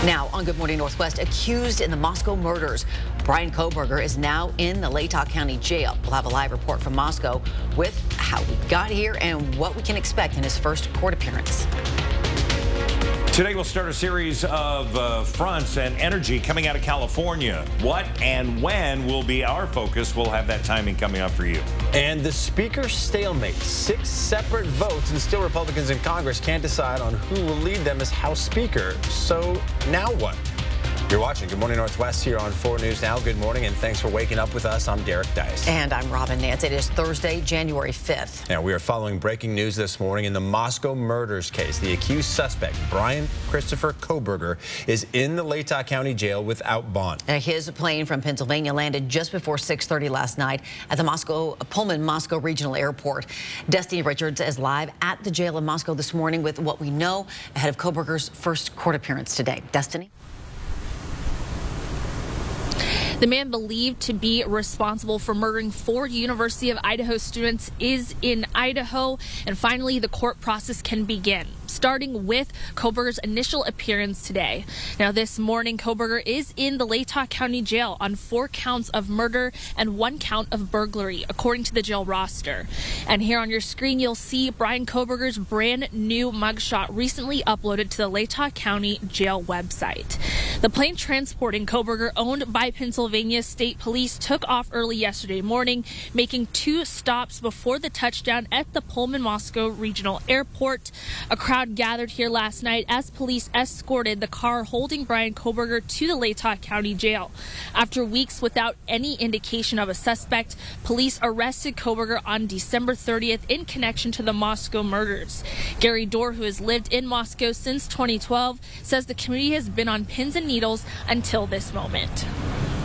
Now on Good Morning Northwest, accused in the Moscow murders, Bryan Kohberger is now in the Latah County Jail. We'll have a live report from Moscow with how he got here and what we can expect in his first court appearance. Today we'll start a series of fronts and energy coming out of California. What and when will be our focus. We'll have that timing coming up for you. And the speaker stalemate. 6 separate votes, and still Republicans in Congress can't decide on who will lead them as House Speaker. So now what? You're watching Good Morning Northwest here on 4 News Now. Good morning, and thanks for waking up with us. I'm Derek Dice. And I'm Robin Nance. It is Thursday, January 5th. Now, we are following breaking news this morning in the Moscow murders case. The accused suspect, Bryan Christopher Kohberger, is in the Latah County Jail without bond. His plane from Pennsylvania landed just before 6:30 last night at the Pullman Moscow Regional Airport. Destiny Richards is live at the jail in Moscow this morning with what we know ahead of Kohberger's first court appearance today. Destiny? The man believed to be responsible for murdering 4 University of Idaho students is in Idaho, and finally the court process can begin, starting with Kohberger's initial appearance today. Now this morning, Kohberger is in the Latah County Jail on 4 counts of murder and 1 count of burglary, according to the jail roster. And here on your screen, you'll see Bryan Kohberger's brand new mugshot recently uploaded to the Latah County Jail website. The plane transporting Kohberger, owned by Pennsylvania State Police, took off early yesterday morning, making 2 stops before the touchdown at the Pullman Moscow Regional Airport. A crowd gathered here last night as police escorted the car holding Bryan Kohberger to the Latah County Jail. After weeks without any indication of a suspect, police arrested Kohberger on December 30th in connection to the Moscow murders. Gary Dorr, who has lived in Moscow since 2012, says the community has been on pins and needles until this moment.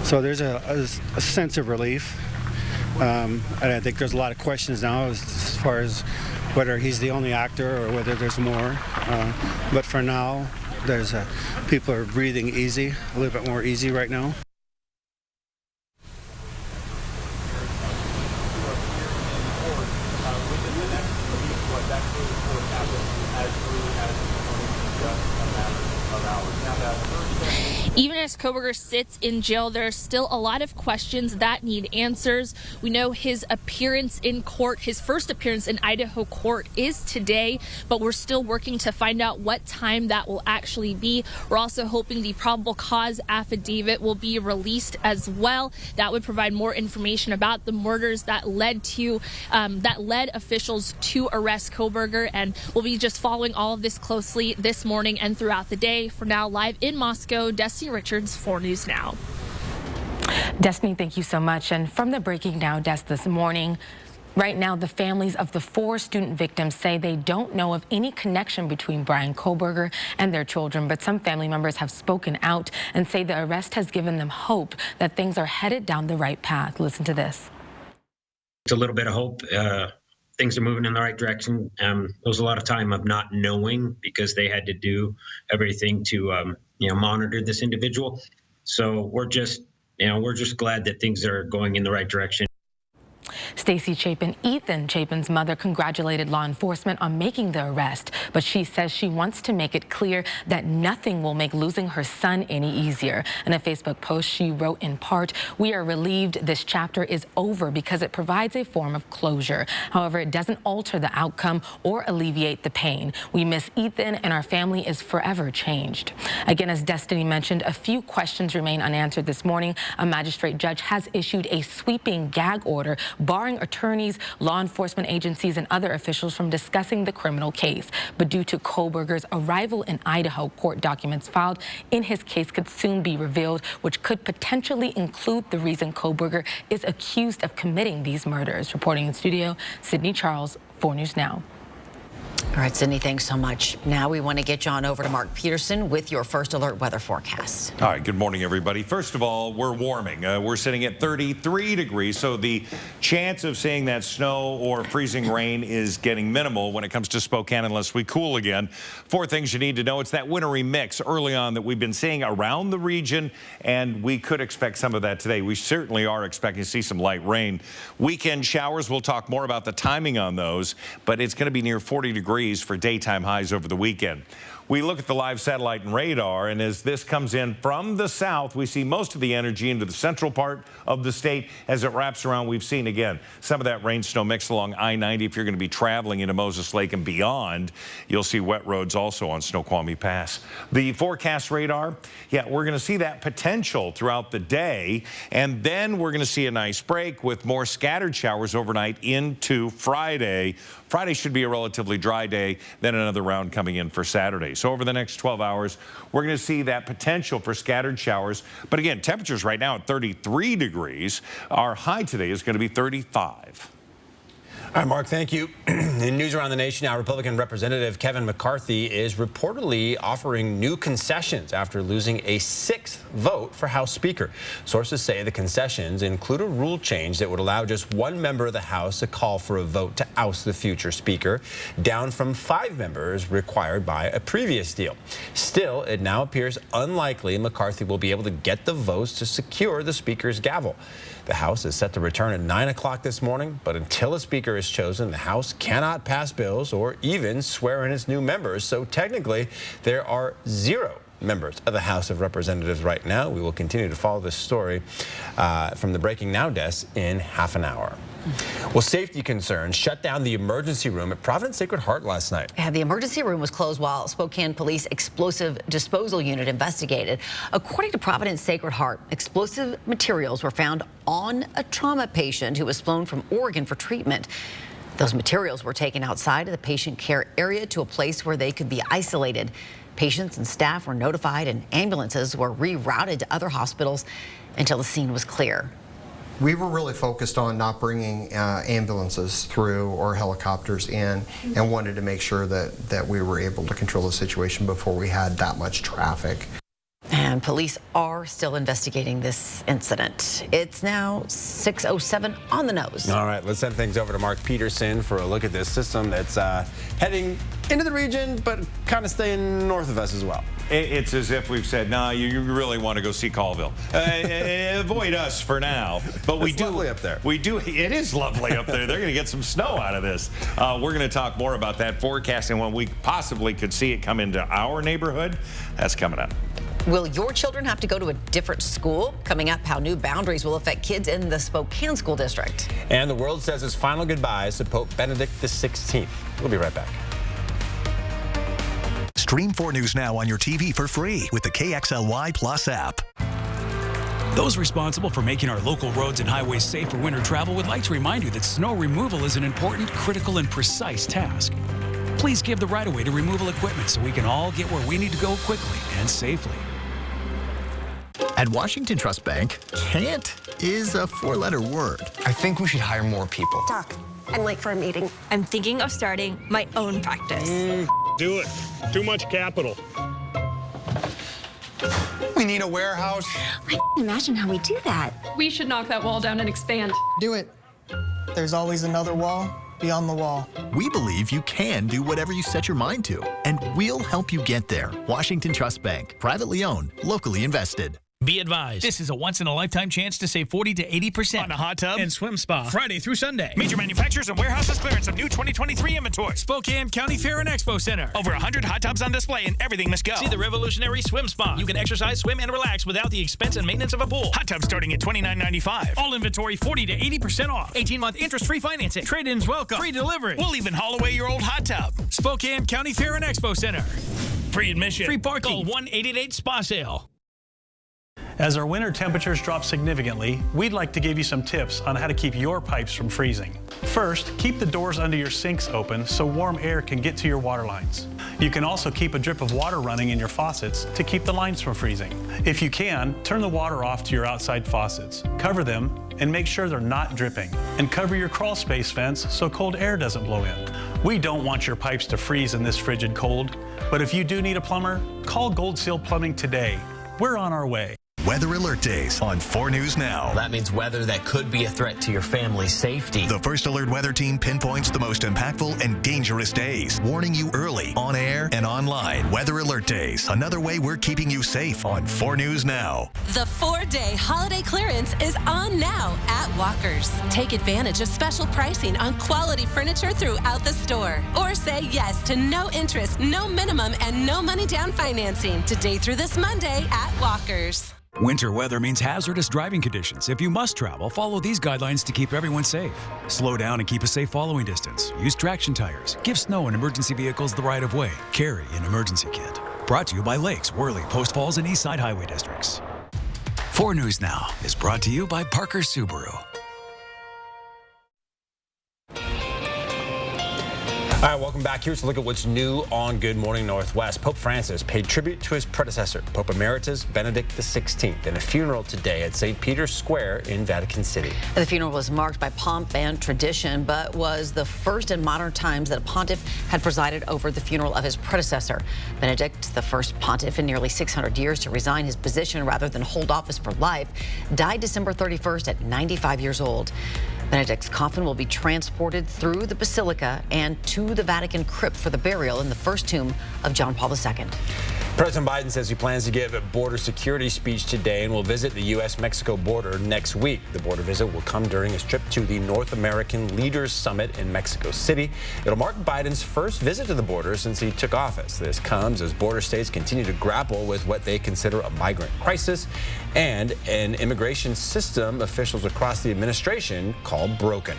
So there's a sense of relief. And I think there's a lot of questions now as far as whether he's the only actor or whether there's more. But for now, people are breathing easy, a little bit more easy right now. Even as Kohberger sits in jail, there are still a lot of questions that need answers. We know his appearance in court, his first appearance in Idaho court, is today, but we're still working to find out what time that will actually be. We're also hoping the probable cause affidavit will be released as well. That would provide more information about the murders that led officials to arrest Kohberger, and we'll be just following all of this closely this morning and throughout the day. For now, live in Moscow, Destiny Richards, 4 News Now. Destiny, thank you so much. And from the Breaking Now desk this morning, right now the families of the 4 student victims say they don't know of any connection between Bryan Kohberger and their children, but some family members have spoken out and say the arrest has given them hope that things are headed down the right path. Listen to this. It's a little bit of hope. Things are moving in the right direction. There was a lot of time of not knowing because they had to do everything to monitor this individual. So we're just glad that things are going in the right direction. Stacy Chapin, Ethan Chapin's mother, congratulated law enforcement on making the arrest, but she says she wants to make it clear that nothing will make losing her son any easier. In a Facebook post, she wrote in part, "We are relieved this chapter is over because it provides a form of closure. However, it doesn't alter the outcome or alleviate the pain. We miss Ethan and our family is forever changed." Again, as Destiny mentioned, a few questions remain unanswered this morning. A magistrate judge has issued a sweeping gag order barring attorneys, law enforcement agencies, and other officials from discussing the criminal case. But due to Kohberger's arrival in Idaho, court documents filed in his case could soon be revealed, which could potentially include the reason Kohberger is accused of committing these murders. Reporting in studio, Sydney Charles, 4 News Now. All right, Sydney, thanks so much. Now we want to get you on over to Mark Peterson with your first alert weather forecast. All right, good morning, everybody. First of all, we're warming. We're sitting at 33 degrees, so the chance of seeing that snow or freezing rain is getting minimal when it comes to Spokane unless we cool again. 4 things you need to know. It's that wintry mix early on that we've been seeing around the region, and we could expect some of that today. We certainly are expecting to see some light rain. Weekend showers, we'll talk more about the timing on those, but it's going to be near 40 degrees for daytime highs over the weekend. we look at the live satellite and radar, and as this comes in from the south, we see most of the energy into the central part of the state. As it wraps around, we've seen, again, some of that rain snow mix along I-90. If you're going to be traveling into Moses Lake and beyond, you'll see wet roads also on Snoqualmie Pass. The forecast radar, yeah, we're going to see that potential throughout the day, and then we're going to see a nice break with more scattered showers overnight into Friday. Friday should be a relatively dry day, then another round coming in for Saturday. So over the next 12 hours, we're going to see that potential for scattered showers. But again, temperatures right now at 33 degrees. Our high today is going to be 35. All right, Mark, thank you. In news around the nation now, Republican Representative Kevin McCarthy is reportedly offering new concessions after losing a 6th vote for House Speaker. Sources say the concessions include a rule change that would allow just one member of the House to call for a vote to oust the future Speaker, down from 5 members required by a previous deal. Still, it now appears unlikely McCarthy will be able to get the votes to secure the Speaker's gavel. The House is set to return at 9 o'clock this morning, but until a Speaker is chosen, the House cannot pass bills or even swear in its new members. So technically, there are 0 members of the House of Representatives right now. We will continue to follow this story from the Breaking Now desk in half an hour. Well, safety concerns shut down the emergency room at Providence Sacred Heart last night. Yeah, the emergency room was closed while Spokane Police Explosive Disposal Unit investigated. According to Providence Sacred Heart, explosive materials were found on a trauma patient who was flown from Oregon for treatment. Those materials were taken outside of the patient care area to a place where they could be isolated. Patients and staff were notified and ambulances were rerouted to other hospitals until the scene was clear. We were really focused on not bringing ambulances through or helicopters in, and wanted to make sure that we were able to control the situation before we had that much traffic. And police are still investigating this incident. It's now 6:07 on the nose. All right, let's send things over to Mark Peterson for a look at this system that's heading into the region, but kind of staying north of us as well. It's as if we've said, no, you really want to go see Colville. Avoid us for now. But we do. It's lovely up there. We do. It is lovely up there. They're going to get some snow out of this. We're going to talk more about that forecast and when we possibly could see it come into our neighborhood. That's coming up. Will your children have to go to a different school? Coming up, how new boundaries will affect kids in the Spokane School District. And the world says its final goodbyes to Pope Benedict XVI. We'll be right back. Stream 4 News now on your TV for free with the KXLY Plus app. Those responsible for making our local roads and highways safe for winter travel would like to remind you that snow removal is an important, critical, and precise task. Please give the right-of-way to removal equipment so we can all get where we need to go quickly and safely. At Washington Trust Bank, can't is a 4-letter word. I think we should hire more people. Doc, I'm late for a meeting. I'm thinking of starting my own practice. Do it. Too much capital. We need a warehouse. I can't imagine how we do that. We should knock that wall down and expand. Do it. There's always another wall beyond the wall. We believe you can do whatever you set your mind to, and we'll help you get there. Washington Trust Bank, privately owned, locally invested. Be advised, this is a once-in-a-lifetime chance to save 40 to 80% on a hot tub and swim spa Friday through Sunday. Major manufacturers and warehouses clearance of new 2023 inventory. Spokane County Fair and Expo Center. Over 100 hot tubs on display and everything must go. See the revolutionary swim spa. You can exercise, swim, and relax without the expense and maintenance of a pool. Hot tub starting at $29.95. All inventory 40 to 80% off. 18-month interest-free financing. Trade-ins welcome. Free delivery. We'll even haul away your old hot tub. Spokane County Fair and Expo Center. Free admission. Free parking. Call 1-888-SPA-SALE. As our winter temperatures drop significantly, we'd like to give you some tips on how to keep your pipes from freezing. First, keep the doors under your sinks open so warm air can get to your water lines. You can also keep a drip of water running in your faucets to keep the lines from freezing. If you can, turn the water off to your outside faucets. Cover them and make sure they're not dripping. And cover your crawl space vents so cold air doesn't blow in. We don't want your pipes to freeze in this frigid cold, but if you do need a plumber, call Gold Seal Plumbing today. We're on our way. Weather Alert Days on 4 News Now. That means weather that could be a threat to your family's safety. The First Alert Weather Team pinpoints the most impactful and dangerous days, warning you early, on air and online. Weather Alert Days, another way we're keeping you safe on 4 News Now. The 4-day holiday clearance is on now at Walker's. Take advantage of special pricing on quality furniture throughout the store. Or say yes to no interest, no minimum, and no money down financing today through this Monday at Walker's. Winter weather means hazardous driving conditions. If you must travel, follow these guidelines to keep everyone safe. Slow down and keep a safe following distance. Use traction tires. Give snow and emergency vehicles the right of way. Carry an emergency kit. Brought to you by Lakes, Worley, Post Falls, and Eastside Highway Districts. 4 News Now is brought to you by Parker Subaru. All right, welcome back. Here's a look at what's new on Good Morning Northwest. Pope Francis paid tribute to his predecessor, Pope Emeritus Benedict XVI, in a funeral today at St. Peter's Square in Vatican City. The funeral was marked by pomp and tradition, but was the first in modern times that a pontiff had presided over the funeral of his predecessor. Benedict, the first pontiff in nearly 600 years to resign his position rather than hold office for life, died December 31st at 95 years old. Benedict's coffin will be transported through the Basilica and to the Vatican crypt for the burial in the first tomb of John Paul II. President Biden says he plans to give a border security speech today and will visit the U.S.-Mexico border next week. The border visit will come during his trip to the North American Leaders Summit in Mexico City. It'll mark Biden's first visit to the border since he took office. This comes as border states continue to grapple with what they consider a migrant crisis and an immigration system officials across the administration call broken.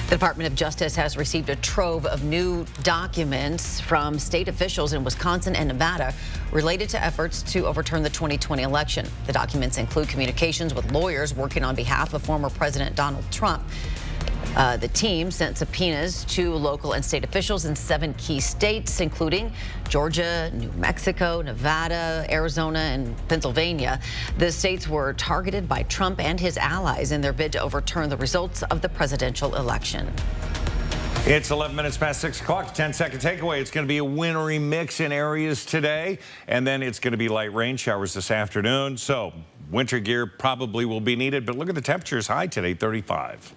The Department of Justice has received a trove of new documents from state officials in Wisconsin and Nevada related to efforts to overturn the 2020 election. The documents include communications with lawyers working on behalf of former President Donald Trump. The team sent subpoenas to local and state officials in 7 key states, including Georgia, New Mexico, Nevada, Arizona, and Pennsylvania. The states were targeted by Trump and his allies in their bid to overturn the results of the presidential election. It's 11 minutes past 6 o'clock. 10-second takeaway. It's going to be a wintry mix in areas today, and then it's going to be light rain showers this afternoon. So winter gear probably will be needed, but look at the temperatures. High today, 35.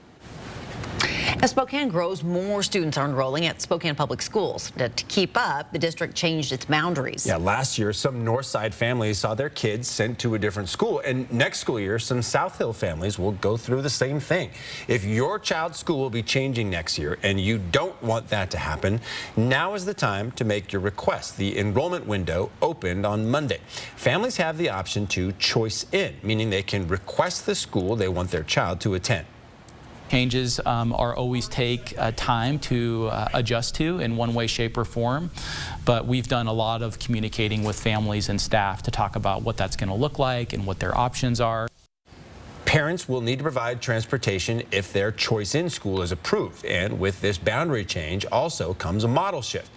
As Spokane grows, more students are enrolling at Spokane Public Schools. To keep up, the district changed its boundaries. Yeah, last year, some Northside families saw their kids sent to a different school. And next school year, some South Hill families will go through the same thing. If your child's school will be changing next year and you don't want that to happen, now is the time to make your request. The enrollment window opened on Monday. Families have the option to choice in, meaning they can request the school they want their child to attend. Changes are always take time to adjust to in one way, shape, or form. But we've done a lot of communicating with families and staff to talk about what that's going to look like and what their options are. Parents will need to provide transportation if their choice in school is approved. And with this boundary change also comes a model shift.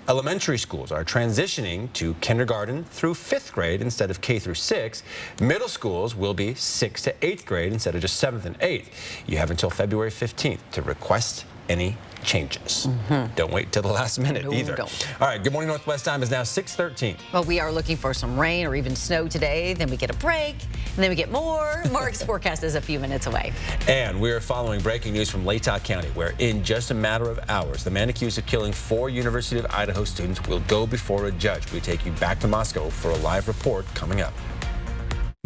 Elementary schools are transitioning to kindergarten through 5th grade instead of K through 6. Middle schools will be 6th to 8th grade instead of just 7th and 8th. You have until February 15th to request any changes. Don't wait till the last minute either. Don't. All right, Good Morning Northwest time is now 6:13. Well, we are looking for some rain or even snow today. Then we get a break, and then we get more. Mark's forecast is a few minutes away. And we're following breaking news from Latah County, where in just a matter of hours, the man accused of killing 4 University of Idaho students will go before a judge. We take you back to Moscow for a live report coming up.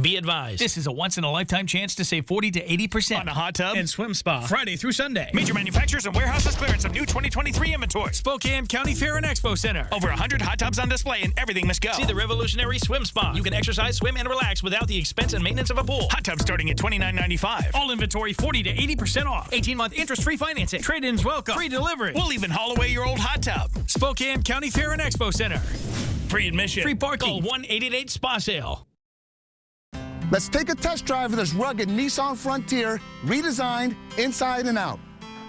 Be advised, this is a once-in-a-lifetime chance to save 40 to 80% on a hot tub and swim spa. Friday through Sunday. Major manufacturers and warehouses clearance of new 2023 inventory. Spokane County Fair and Expo Center. Over 100 hot tubs on display and everything must go. See the revolutionary swim spa. You can exercise, swim, and relax without the expense and maintenance of a pool. Hot tub starting at $29.95. All inventory 40 to 80% off. 18-month interest-free financing. Trade-ins welcome. Free delivery. We'll even haul away your old hot tub. Spokane County Fair and Expo Center. Free admission. Free parking. Call 1-888-SPA-SALE. Let's take a test drive of this rugged Nissan Frontier, redesigned inside and out.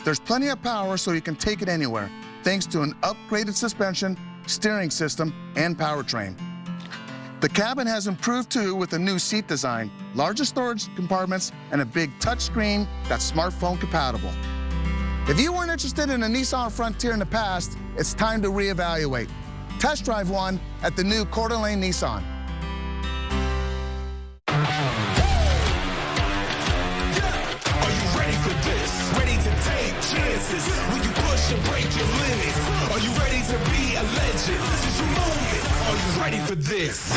There's plenty of power so you can take it anywhere, thanks to an upgraded suspension, steering system, and powertrain. The cabin has improved too with a new seat design, larger storage compartments, and a big touchscreen that's smartphone compatible. If you weren't interested in a Nissan Frontier in the past, it's time to reevaluate. Test drive one at the new Coeur d'Alene Nissan. senses. Will you push and break your limits? Are you ready to be a legend? This is your moment. Are you ready for this?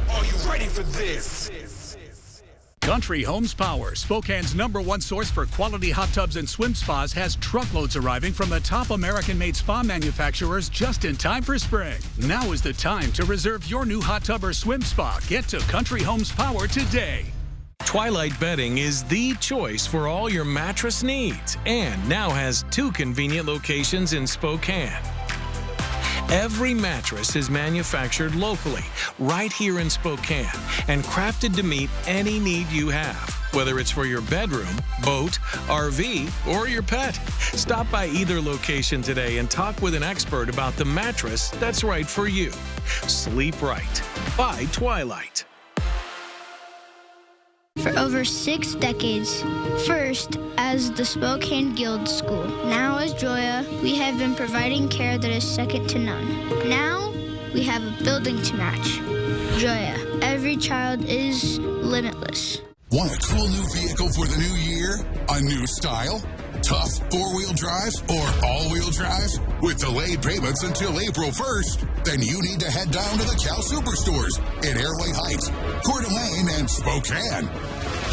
Are you ready for this? Country Homes Power, Spokane's #1 source for quality hot tubs and swim spas, has truckloads arriving from the top American-made spa manufacturers just in time for spring. Now is the time to reserve your new hot tub or swim spa. Get to Country Homes Power today. Twilight Bedding is the choice for all your mattress needs and now has 2 convenient locations in Spokane. Every mattress is manufactured locally, right here in Spokane, and crafted to meet any need you have, whether it's for your bedroom, boat, RV, or your pet. Stop by either location today and talk with an expert about the mattress that's right for you. Sleep right by Twilight. For over 6 decades. First, as the Spokane Guild School. Now as Joya, we have been providing care that is second to none. Now, we have a building to match. Joya, every child is limitless. Want a cool new vehicle for the new year? A new style? Tough 4-wheel drive or all-wheel drive? With delayed payments until April 1st, then you need to head down to the Cal Superstores in Airway Heights, Coeur d'Alene, and Spokane,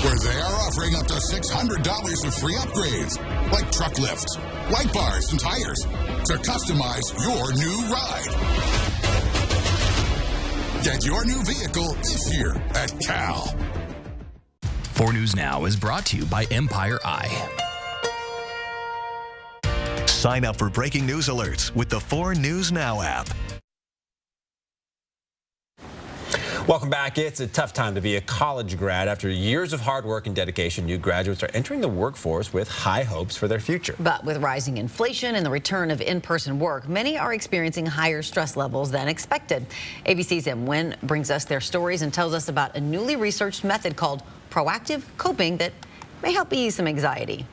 where they are offering up to $600 of free upgrades, like truck lifts, light bars, and tires, to customize your new ride. Get your new vehicle this year at Cal. 4 News Now is brought to you by Empire Eye. Sign up for breaking news alerts with the 4 News Now app. Welcome back. It's a tough time to be a college grad. After years of hard work and dedication, new graduates are entering the workforce with high hopes for their future. But with rising inflation and the return of in-person work, many are experiencing higher stress levels than expected. ABC's Em Nguyen brings us their stories and tells us about a newly researched method called proactive coping that may help ease some anxiety.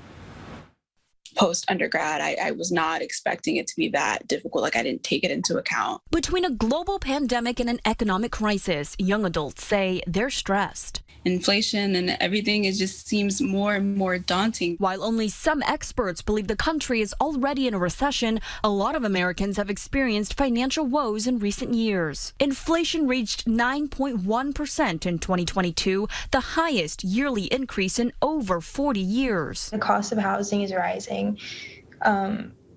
Post-undergrad, I was not expecting it to be that difficult. Like, I didn't take it into account. Between a global pandemic and an economic crisis, young adults say they're stressed. Inflation and everything, it just seems more and more daunting. While only some experts believe the country is already in a recession, a lot of Americans have experienced financial woes in recent years. Inflation reached 9.1% in 2022, the highest yearly increase in over 40 years. The cost of housing is rising.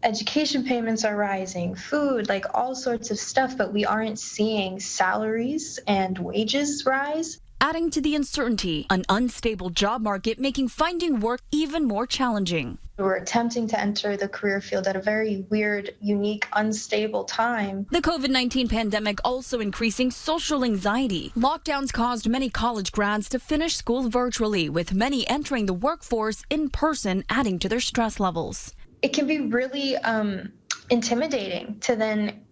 Education payments are rising, food, like all sorts of stuff, but we aren't seeing salaries and wages rise. Adding to the uncertainty, an unstable job market making finding work even more challenging. We're attempting to enter the career field at a very weird, unique, unstable time. The COVID-19 pandemic also increasing social anxiety. Lockdowns caused many college grads to finish school virtually, with many entering the workforce in person, adding to their stress levels. It can be really intimidating to then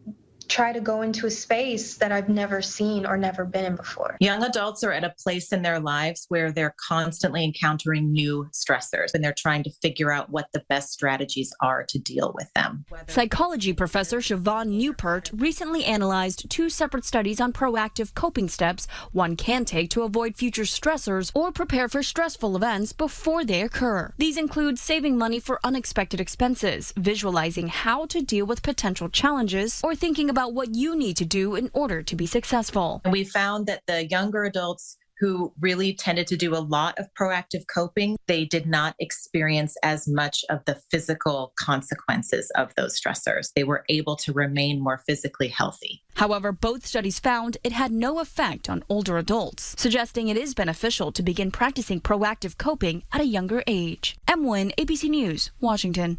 try to go into a space that I've never seen or never been in before. Young adults are at a place in their lives where they're constantly encountering new stressors, and they're trying to figure out what the best strategies are to deal with them. Psychology professor Siobhan Newpert recently analyzed 2 separate studies on proactive coping steps one can take to avoid future stressors or prepare for stressful events before they occur. These include saving money for unexpected expenses, visualizing how to deal with potential challenges, or thinking about what you need to do in order to be successful. And we found that the younger adults who really tended to do a lot of proactive coping, they did not experience as much of the physical consequences of those stressors. They were able to remain more physically healthy. However, both studies found it had no effect on older adults, suggesting it is beneficial to begin practicing proactive coping at a younger age. Em Nguyen, ABC News, Washington.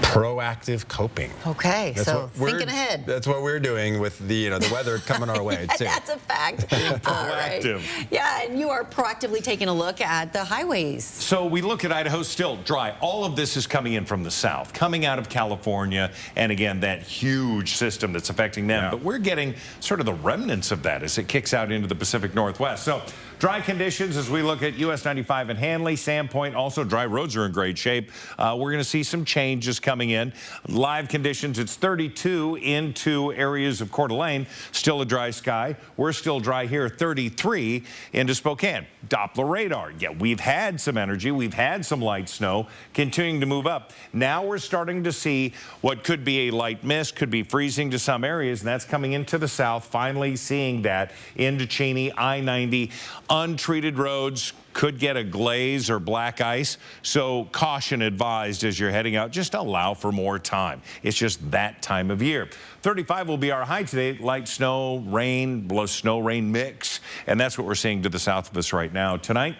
Proactive coping. Okay, so thinking ahead. That's what we're doing with the the weather coming our way too. That's a fact. Proactive. Right. Yeah, and you are proactively taking a look at the highways. So we look at Idaho, still dry. All of this is coming in from the south, coming out of California, and again, that huge system that's affecting them. But we're getting sort of the remnants of that as it kicks out into the Pacific Northwest. So Dry conditions as we look at US 95 and Hanley, Sandpoint, also dry roads are in great shape. We're going to see some changes coming in. Live conditions, it's 32 into areas of Coeur d'Alene. Still a dry sky. We're still dry here, 33 into Spokane. Doppler radar. Yeah, we've had some energy. We've had some light snow continuing to move up. Now we're starting to see what could be a light mist, could be freezing to some areas, and that's coming into the south. Finally seeing that into Cheney, I-90. Untreated roads could get a glaze or black ice, so caution advised as you're heading out. Just allow for more time. It's just that time of year. 35 will be our high today. Light snow, rain, snow rain mix, and that's what we're seeing to the south of us right now. Tonight,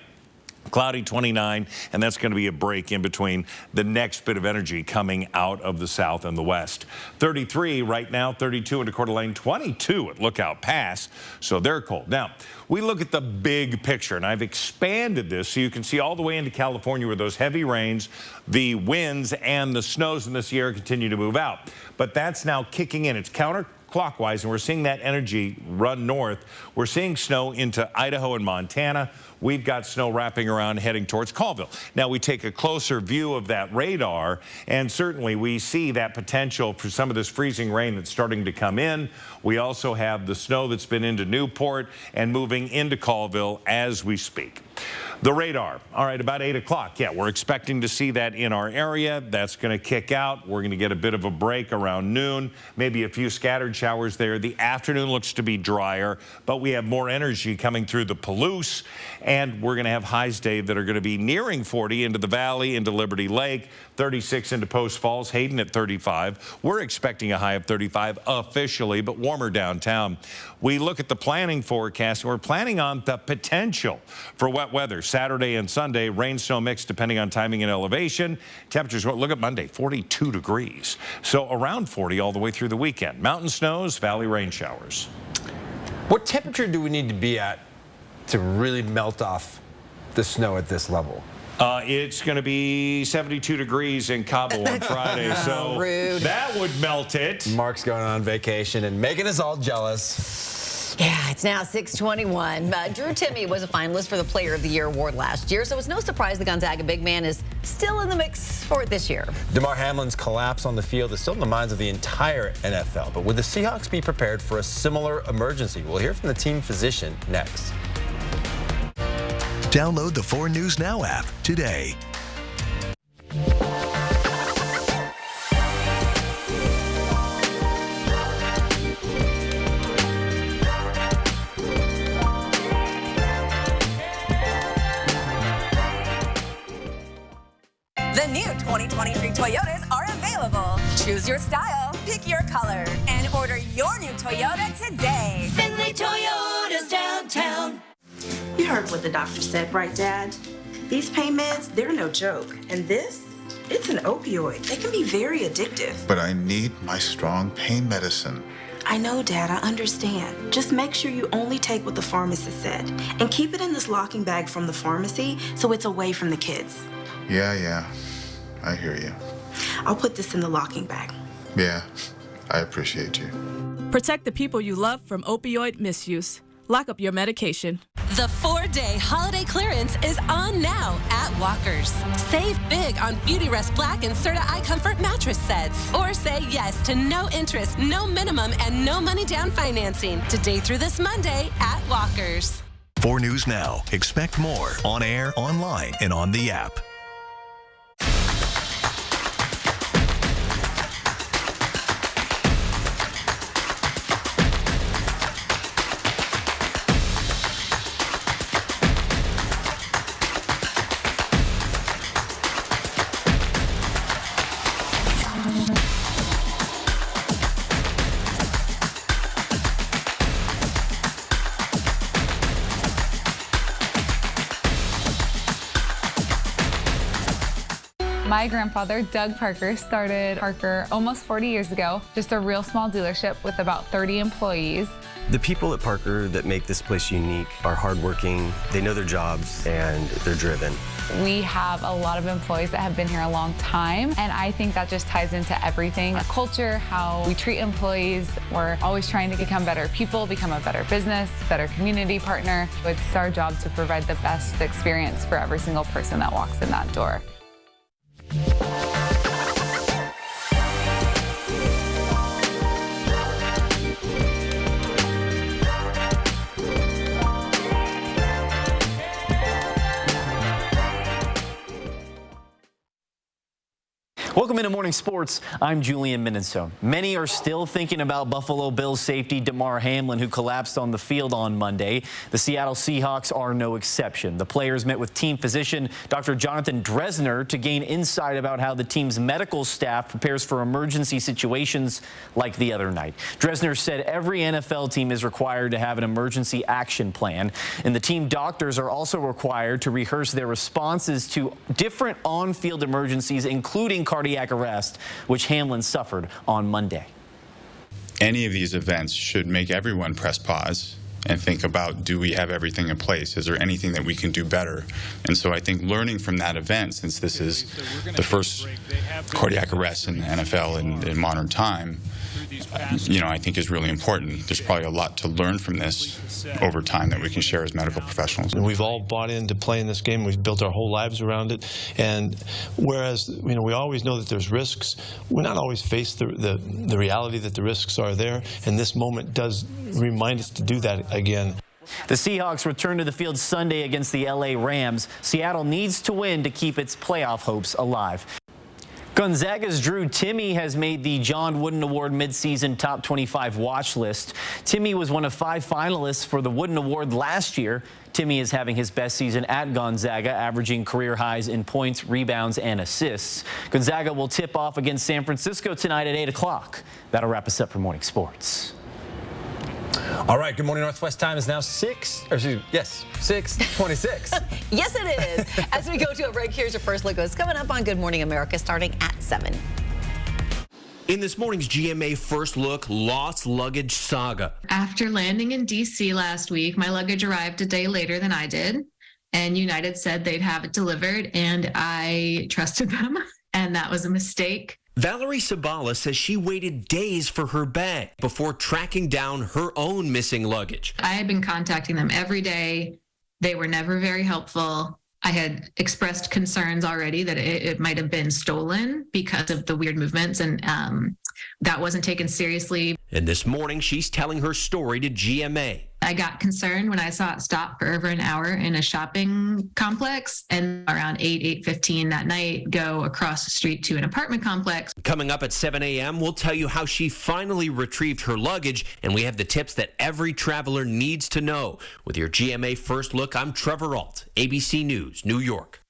cloudy 29, and that's going to be a break in between the next bit of energy coming out of the south and the west. 33 right now, 32 into Coeur d'Alene, 22 at Lookout Pass, so they're cold. Now, we look at the big picture, and I've expanded this so you can see all the way into California where those heavy rains, the winds, and the snows in the Sierra continue to move out. But that's now kicking in. It's counterclockwise, and we're seeing that energy run north. We're seeing snow into Idaho and Montana. We've got snow wrapping around heading towards Colville. Now we take a closer view of that radar, and certainly we see that potential for some of this freezing rain that's starting to come in. We also have the snow that's been into Newport and moving into Colville as we speak. The radar, all right, about 8 o'clock. Yeah, we're expecting to see that in our area. That's going to kick out. We're going to get a bit of a break around noon, maybe a few scattered showers there. The afternoon looks to be drier, but we have more energy coming through the Palouse, and we're going to have highs, Dave, that are going to be nearing 40 into the valley, into Liberty Lake, 36 into Post Falls, Hayden at 35. We're expecting a high of 35 officially, but warmer downtown. We look at the planning forecast, and we're planning on the potential for wet weather Saturday and Sunday. Rain, snow mix depending on timing and elevation. Temperatures, look at Monday, 42 degrees. So around 40 all the way through the weekend. Mountain snows, valley rain showers. What temperature do we need to be at to really melt off the snow at this level? It's going to be 72 degrees in Cabo on Friday, so rude. That would melt it. Mark's going on vacation and making us all jealous. Yeah, it's now 6:21. Drew Timme was a finalist for the Player of the Year award last year, so it's no surprise the Gonzaga big man is still in the mix for it this year. DeMar Hamlin's collapse on the field is still in the minds of the entire NFL, but would the Seahawks be prepared for a similar emergency? We'll hear from the team physician next. Download the 4 News Now app today. The new 2023 Toyotas are available. Choose your style, pick your color, and order your new Toyota today. Finley Toyota's downtown. You heard what the doctor said, right, Dad? These pain meds, they're no joke. And this, it's an opioid. They can be very addictive. But I need my strong pain medicine. I know, Dad, I understand. Just make sure you only take what the pharmacist said. And keep it in this locking bag from the pharmacy so it's away from the kids. Yeah, I hear you. I'll put this in the locking bag. Yeah, I appreciate you. Protect the people you love from opioid misuse. Lock up your medication. The 4-day holiday clearance is on now at Walker's. Save big on Beautyrest Black and Serta iComfort mattress sets. Or say yes to no interest, no minimum, and no money down financing today through this Monday at Walker's. 4 News Now. Expect more on air, online, and on the app. My grandfather, Doug Parker, started Parker almost 40 years ago. Just a real small dealership with about 30 employees. The people at Parker that make this place unique are hardworking, they know their jobs, and they're driven. We have a lot of employees that have been here a long time, and I think that just ties into everything. Our culture, how we treat employees. We're always trying to become better people, become a better business, better community partner. It's our job to provide the best experience for every single person that walks in that door. Welcome into Morning Sports. I'm Julian Minnesota. Many are still thinking about Buffalo Bills safety Damar Hamlin, who collapsed on the field on Monday. The Seattle Seahawks are no exception. The players met with team physician Dr. Jonathan Dresner to gain insight about how the team's medical staff prepares for emergency situations like the other night. Dresner said every NFL team is required to have an emergency action plan, and the team doctors are also required to rehearse their responses to different on-field emergencies, including cardiac arrest, which Hamlin suffered on Monday. Any of these events should make everyone press pause and think about, do we have everything in place? Is there anything that we can do better? And so I think learning from that event, since this is the first cardiac arrest in the NFL in modern time, I think is really important. There's probably a lot to learn from this over time that we can share as medical professionals. And we've all bought into playing this game. We've built our whole lives around it. And whereas, we always know that there's risks, we're not always faced the reality that the risks are there. And this moment does remind us to do that again. The Seahawks return to the field Sunday against the LA Rams. Seattle needs to win to keep its playoff hopes alive. Gonzaga's Drew Timme has made the John Wooden Award midseason top 25 watch list. Timme was one of 5 finalists for the Wooden Award last year. Timme is having his best season at Gonzaga, averaging career highs in points, rebounds, and assists. Gonzaga will tip off against San Francisco tonight at 8 o'clock. That'll wrap us up for Morning Sports. All right, Good Morning Northwest time is now 6:26. Yes, it is. As we go to a break, here's your first look. What's coming up on Good Morning America starting at 7. In this morning's GMA First Look, lost luggage saga. After landing in D.C. last week, my luggage arrived a day later than I did, and United said they'd have it delivered, and I trusted them, and that was a mistake. Valerie Sabala says she waited days for her bag before tracking down her own missing luggage. I had been contacting them every day. They were never very helpful. I had expressed concerns already that it might have been stolen because of the weird movements, and that wasn't taken seriously. And this morning, she's telling her story to GMA. I got concerned when I saw it stop for over an hour in a shopping complex, and around 8:15 that night, go across the street to an apartment complex. Coming up at 7 a.m., we'll tell you how she finally retrieved her luggage, and we have the tips that every traveler needs to know. With your GMA First Look, I'm Trevor Ault, ABC News, New York.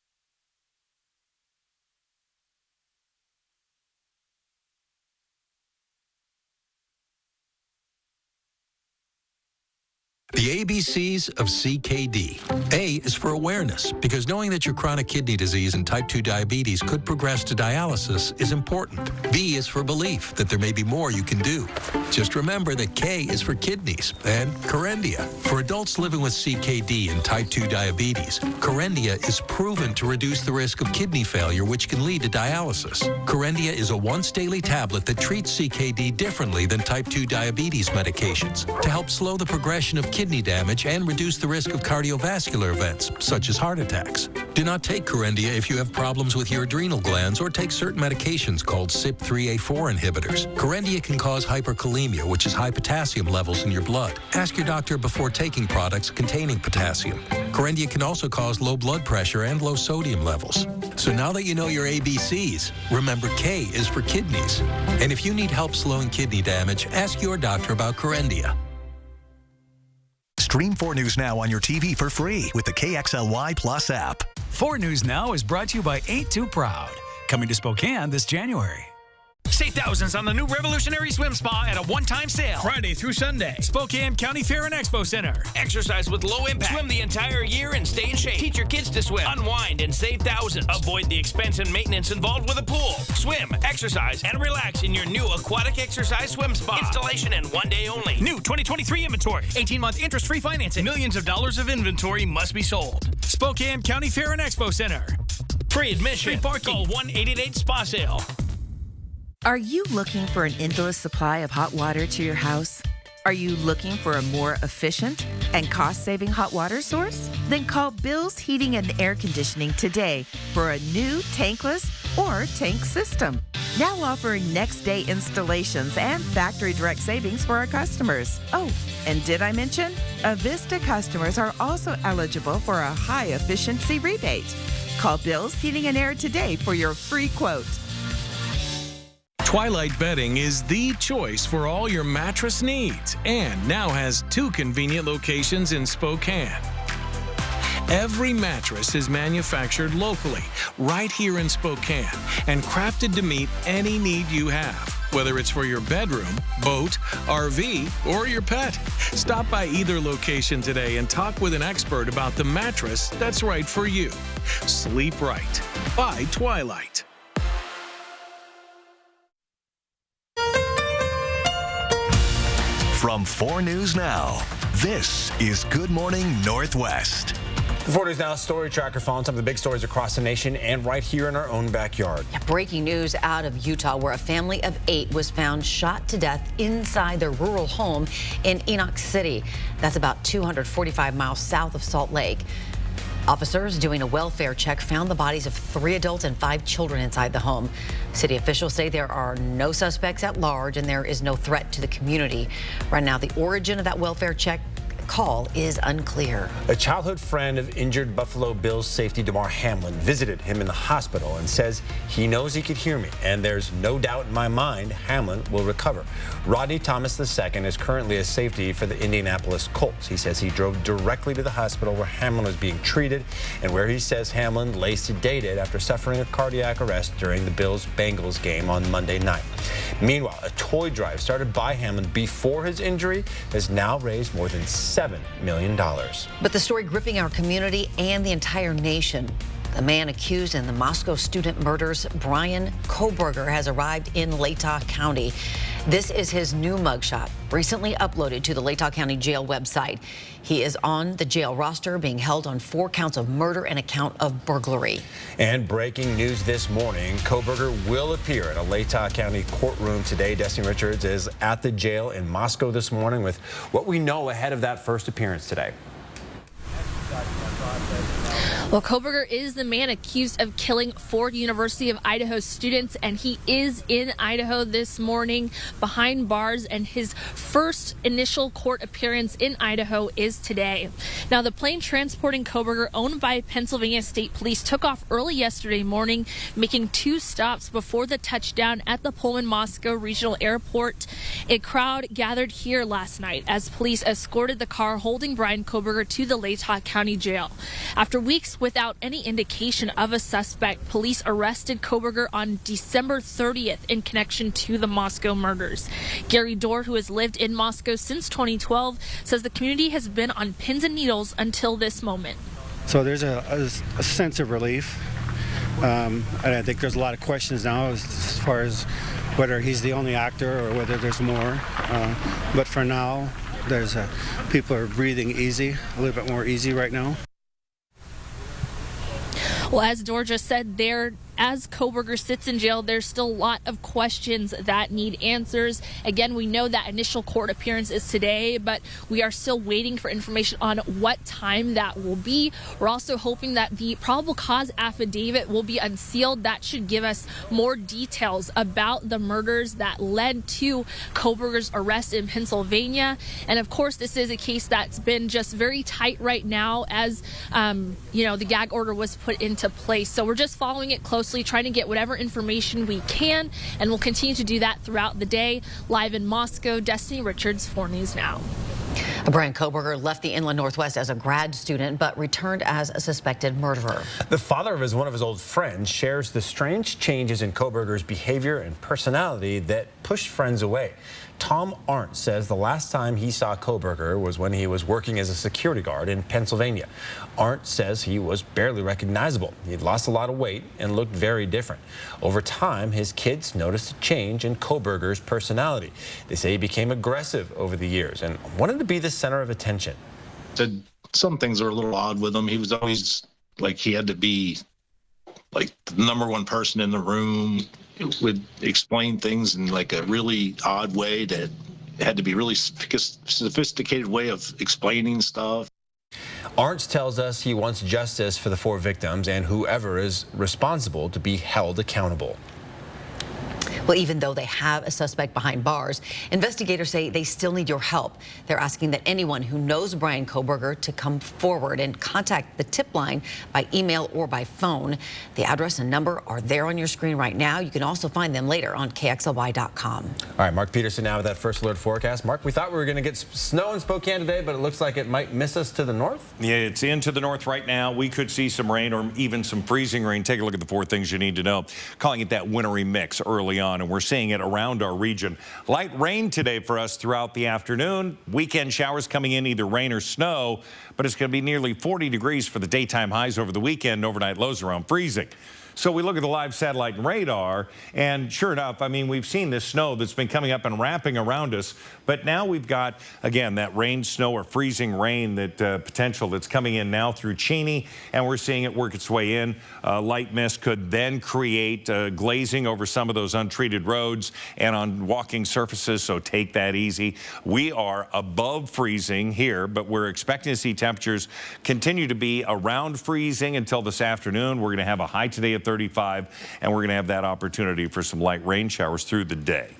The ABCs of CKD. A is for awareness, because knowing that your chronic kidney disease and type 2 diabetes could progress to dialysis is important. B is for belief that there may be more you can do. Just remember that K is for kidneys and Kerendia. For adults living with CKD and type 2 diabetes, Kerendia is proven to reduce the risk of kidney failure, which can lead to dialysis. Kerendia is a once-daily tablet that treats CKD differently than type 2 diabetes medications to help slow the progression of kidney damage and reduce the risk of cardiovascular events, such as heart attacks. Do not take Kerendia if you have problems with your adrenal glands or take certain medications called CYP3A4 inhibitors. Kerendia can cause hyperkalemia, which is high potassium levels in your blood. Ask your doctor before taking products containing potassium. Kerendia can also cause low blood pressure and low sodium levels. So now that you know your ABCs, remember K is for kidneys. And if you need help slowing kidney damage, ask your doctor about Kerendia. Stream 4 News Now on your TV for free with the KXLY Plus app. 4 News Now is brought to you by Ain't Too Proud, coming to Spokane this January. Save thousands on the new revolutionary swim spa at a one-time sale. Friday through Sunday. Spokane County Fair and Expo Center. Exercise with low impact. Swim the entire year and stay in shape. Teach your kids to swim. Unwind and save thousands. Avoid the expense and maintenance involved with a pool. Swim, exercise, and relax in your new aquatic exercise swim spa. Installation and one day only. New 2023 inventory. 18-month interest-free financing. Millions of dollars of inventory must be sold. Spokane County Fair and Expo Center. Free admission. Free parking. Call 1-888-SPA-SALE. Are you looking for an endless supply of hot water to your house? Are you looking for a more efficient and cost-saving hot water source? Then call Bill's Heating and Air Conditioning today for a new tankless or tank system. Now offering next-day installations and factory direct savings for our customers. Oh, and did I mention? Avista customers are also eligible for a high-efficiency rebate. Call Bill's Heating and Air today for your free quote. Twilight Bedding is the choice for all your mattress needs and now has 2 convenient locations in Spokane. Every mattress is manufactured locally, right here in Spokane, and crafted to meet any need you have, whether it's for your bedroom, boat, RV, or your pet. Stop by either location today and talk with an expert about the mattress that's right for you. Sleep right. By Twilight. From 4 News Now, this is Good Morning Northwest. 4 News Now story tracker following some of the big stories across the nation and right here in our own backyard. Breaking news out of Utah, where a family of 8 was found shot to death inside their rural home in Enoch City. That's about 245 miles south of Salt Lake. Officers doing a welfare check found the bodies of 3 adults and 5 children inside the home. City officials say there are no suspects at large and there is no threat to the community. Right now, the origin of that welfare check call is unclear. A childhood friend of injured Buffalo Bills safety Damar Hamlin visited him in the hospital and says he knows he could hear me, and there's no doubt in my mind Hamlin will recover. Rodney Thomas II is currently a safety for the Indianapolis Colts. He says he drove directly to the hospital where Hamlin was being treated and where he says Hamlin lay sedated after suffering a cardiac arrest during the Bills-Bengals game on Monday night. Meanwhile, a toy drive started by Hamlin before his injury has now raised more than $7 million. But the story gripping our community and the entire nation. The man accused in the Moscow student murders, Bryan Kohberger, has arrived in Latah County. This is his new mugshot, recently uploaded to the Latah County Jail website. He is on the jail roster, being held on 4 counts of murder and a count of burglary. And breaking news this morning, Kohberger will appear in a Latah County courtroom today. Destiny Richards is at the jail in Moscow this morning with what we know ahead of that first appearance today. Well, Kohberger is the man accused of killing 4 University of Idaho students, and he is in Idaho this morning behind bars, and his first initial court appearance in Idaho is today. Now, the plane transporting Kohberger, owned by Pennsylvania State Police, took off early yesterday morning, making 2 stops before the touchdown at the Pullman-Moscow Regional Airport. A crowd gathered here last night as police escorted the car holding Bryan Kohberger to the Latah County Jail. After weeks without any indication of a suspect, police arrested Kohberger on December 30th in connection to the Moscow murders. Gary Dorr, who has lived in Moscow since 2012, says the community has been on pins and needles until this moment. So there's a sense of relief. And I think there's a lot of questions now as far as whether he's the only actor or whether there's more. But for now, people are breathing easy, a little bit more easy right now. Well, as Georgia said, as Kohberger sits in jail, there's still a lot of questions that need answers. Again, we know that initial court appearance is today, but we are still waiting for information on what time that will be. We're also hoping that the probable cause affidavit will be unsealed. That should give us more details about the murders that led to Kohberger's arrest in Pennsylvania. And of course, this is a case that's been just very tight right now as, the gag order was put into place. So we're just following it closely, trying to get whatever information we can, and we'll continue to do that throughout the day. Live in Moscow, Destiny Richards, 4 News Now. Brian Kohberger left the Inland Northwest as a grad student, but returned as a suspected murderer. The father of one of his old friends shares the strange changes in Kohberger's behavior and personality that pushed friends away. Tom Arndt says the last time he saw Kohberger was when he was working as a security guard in Pennsylvania. Arndt says he was barely recognizable. He'd lost a lot of weight and looked very different. Over time, his kids noticed a change in Kohberger's personality. They say he became aggressive over the years and wanted to be the center of attention. Said some things are a little odd with him. He was always like he had to be like the number one person in the room. It would explain things in like a really odd way that had to be really sophisticated way of explaining stuff. Arndt tells us he wants justice for the 4 victims and whoever is responsible to be held accountable. Well, even though they have a suspect behind bars, investigators say they still need your help. They're asking that anyone who knows Brian Kohberger to come forward and contact the tip line by email or by phone. The address and number are there on your screen right now. You can also find them later on KXLY.com. All right, Mark Peterson now with that first alert forecast. Mark, we thought we were going to get snow in Spokane today, but it looks like it might miss us to the north. Yeah, it's into the north right now. We could see some rain or even some freezing rain. Take a look at the 4 things you need to know. Calling it that wintry mix early on, and we're seeing it around our region. Light rain today for us throughout the afternoon. Weekend showers coming in, either rain or snow, but it's going to be nearly 40 degrees for the daytime highs over the weekend. Overnight lows around freezing. So we look at the live satellite and radar, and sure enough, I mean, we've seen this snow that's been coming up and wrapping around us, but now we've got, again, that rain, snow, or freezing rain that potential that's coming in now through Cheney, and we're seeing it work its way in. Light mist could then create glazing over some of those untreated roads and on walking surfaces, so take that easy. We are above freezing here, but we're expecting to see temperatures continue to be around freezing until this afternoon. We're going to have a high today of 35, and we're going to have that opportunity for some light rain showers through the day.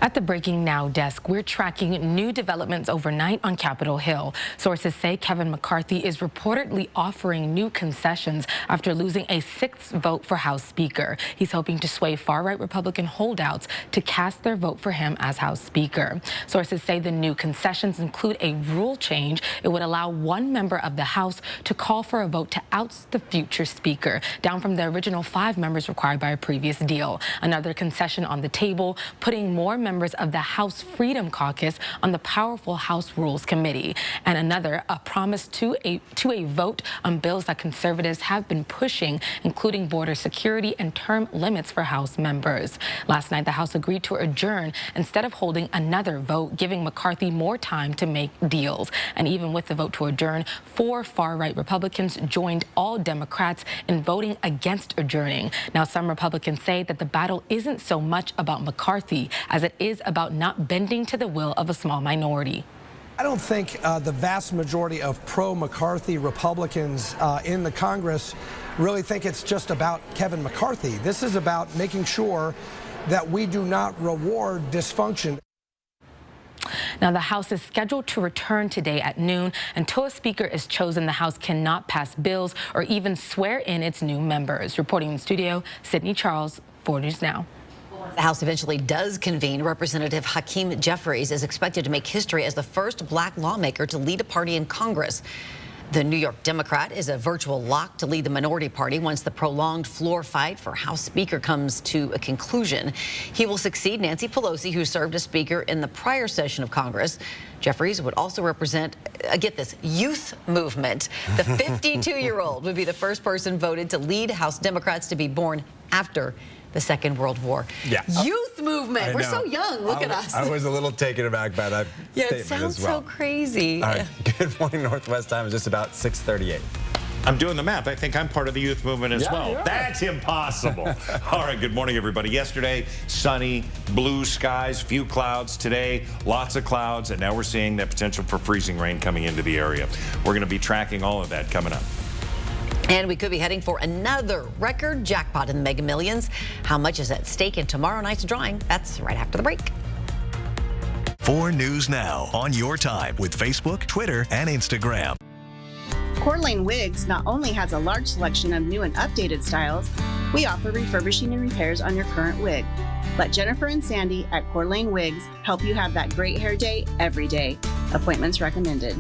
At the Breaking Now desk, we're tracking new developments overnight on Capitol Hill. Sources say Kevin McCarthy is reportedly offering new concessions after losing a 6th vote for House Speaker. He's hoping to sway far-right Republican holdouts to cast their vote for him as House Speaker. Sources say the new concessions include a rule change. It would allow 1 member of the House to call for a vote to oust the future Speaker, down from the original 5 members required by a previous deal. Another concession on the table, putting more members of the House Freedom Caucus on the powerful House Rules Committee. And another, a promise to a vote on bills that conservatives have been pushing, including border security and term limits for House members. Last night, the House agreed to adjourn instead of holding another vote, giving McCarthy more time to make deals. And even with the vote to adjourn, 4 far-right Republicans joined all Democrats in voting against adjourning. Now, some Republicans say that the battle isn't so much about McCarthy as it is about not bending to the will of a small minority. I don't think the vast majority of pro-McCarthy Republicans in the Congress really think it's just about Kevin McCarthy. This is about making sure that we do not reward dysfunction. Now, the House is scheduled to return today at noon. Until a speaker is chosen, the House cannot pass bills or even swear in its new members. Reporting in studio, Sydney Charles, 4 News Now. The House eventually does convene. Representative Hakeem Jeffries is expected to make history as the first black lawmaker to lead a party in Congress. The New York Democrat is a virtual lock to lead the minority party once the prolonged floor fight for House Speaker comes to a conclusion. He will succeed Nancy Pelosi, who served as Speaker in the prior session of Congress. Jeffries would also represent, get this, youth movement. The 52-year-old would be the first person voted to lead House Democrats to be born after the Second World War. Yeah. Youth movement. We're so young. Look at us. I was a little taken aback by that statement it sounds as well. so crazy. All right. Good morning, Northwest time is just about 6:38. I'm doing the math. I think I'm part of the youth movement as well. That's impossible. All right, good morning, everybody. Yesterday, sunny, blue skies, few clouds. Today, lots of clouds, and now we're seeing that potential for freezing rain coming into the area. We're going to be tracking all of that coming up. And we could be heading for another record jackpot in the Mega Millions. How much is at stake in tomorrow night's drawing? That's right after the break. 4 News Now on your time with Facebook, Twitter, and Instagram. Coeur d'Alene Wigs not only has a large selection of new and updated styles, We offer refurbishing and repairs on your current wig. Let Jennifer and Sandy at Core Lane Wigs help you have that great hair day every day. Appointments recommended.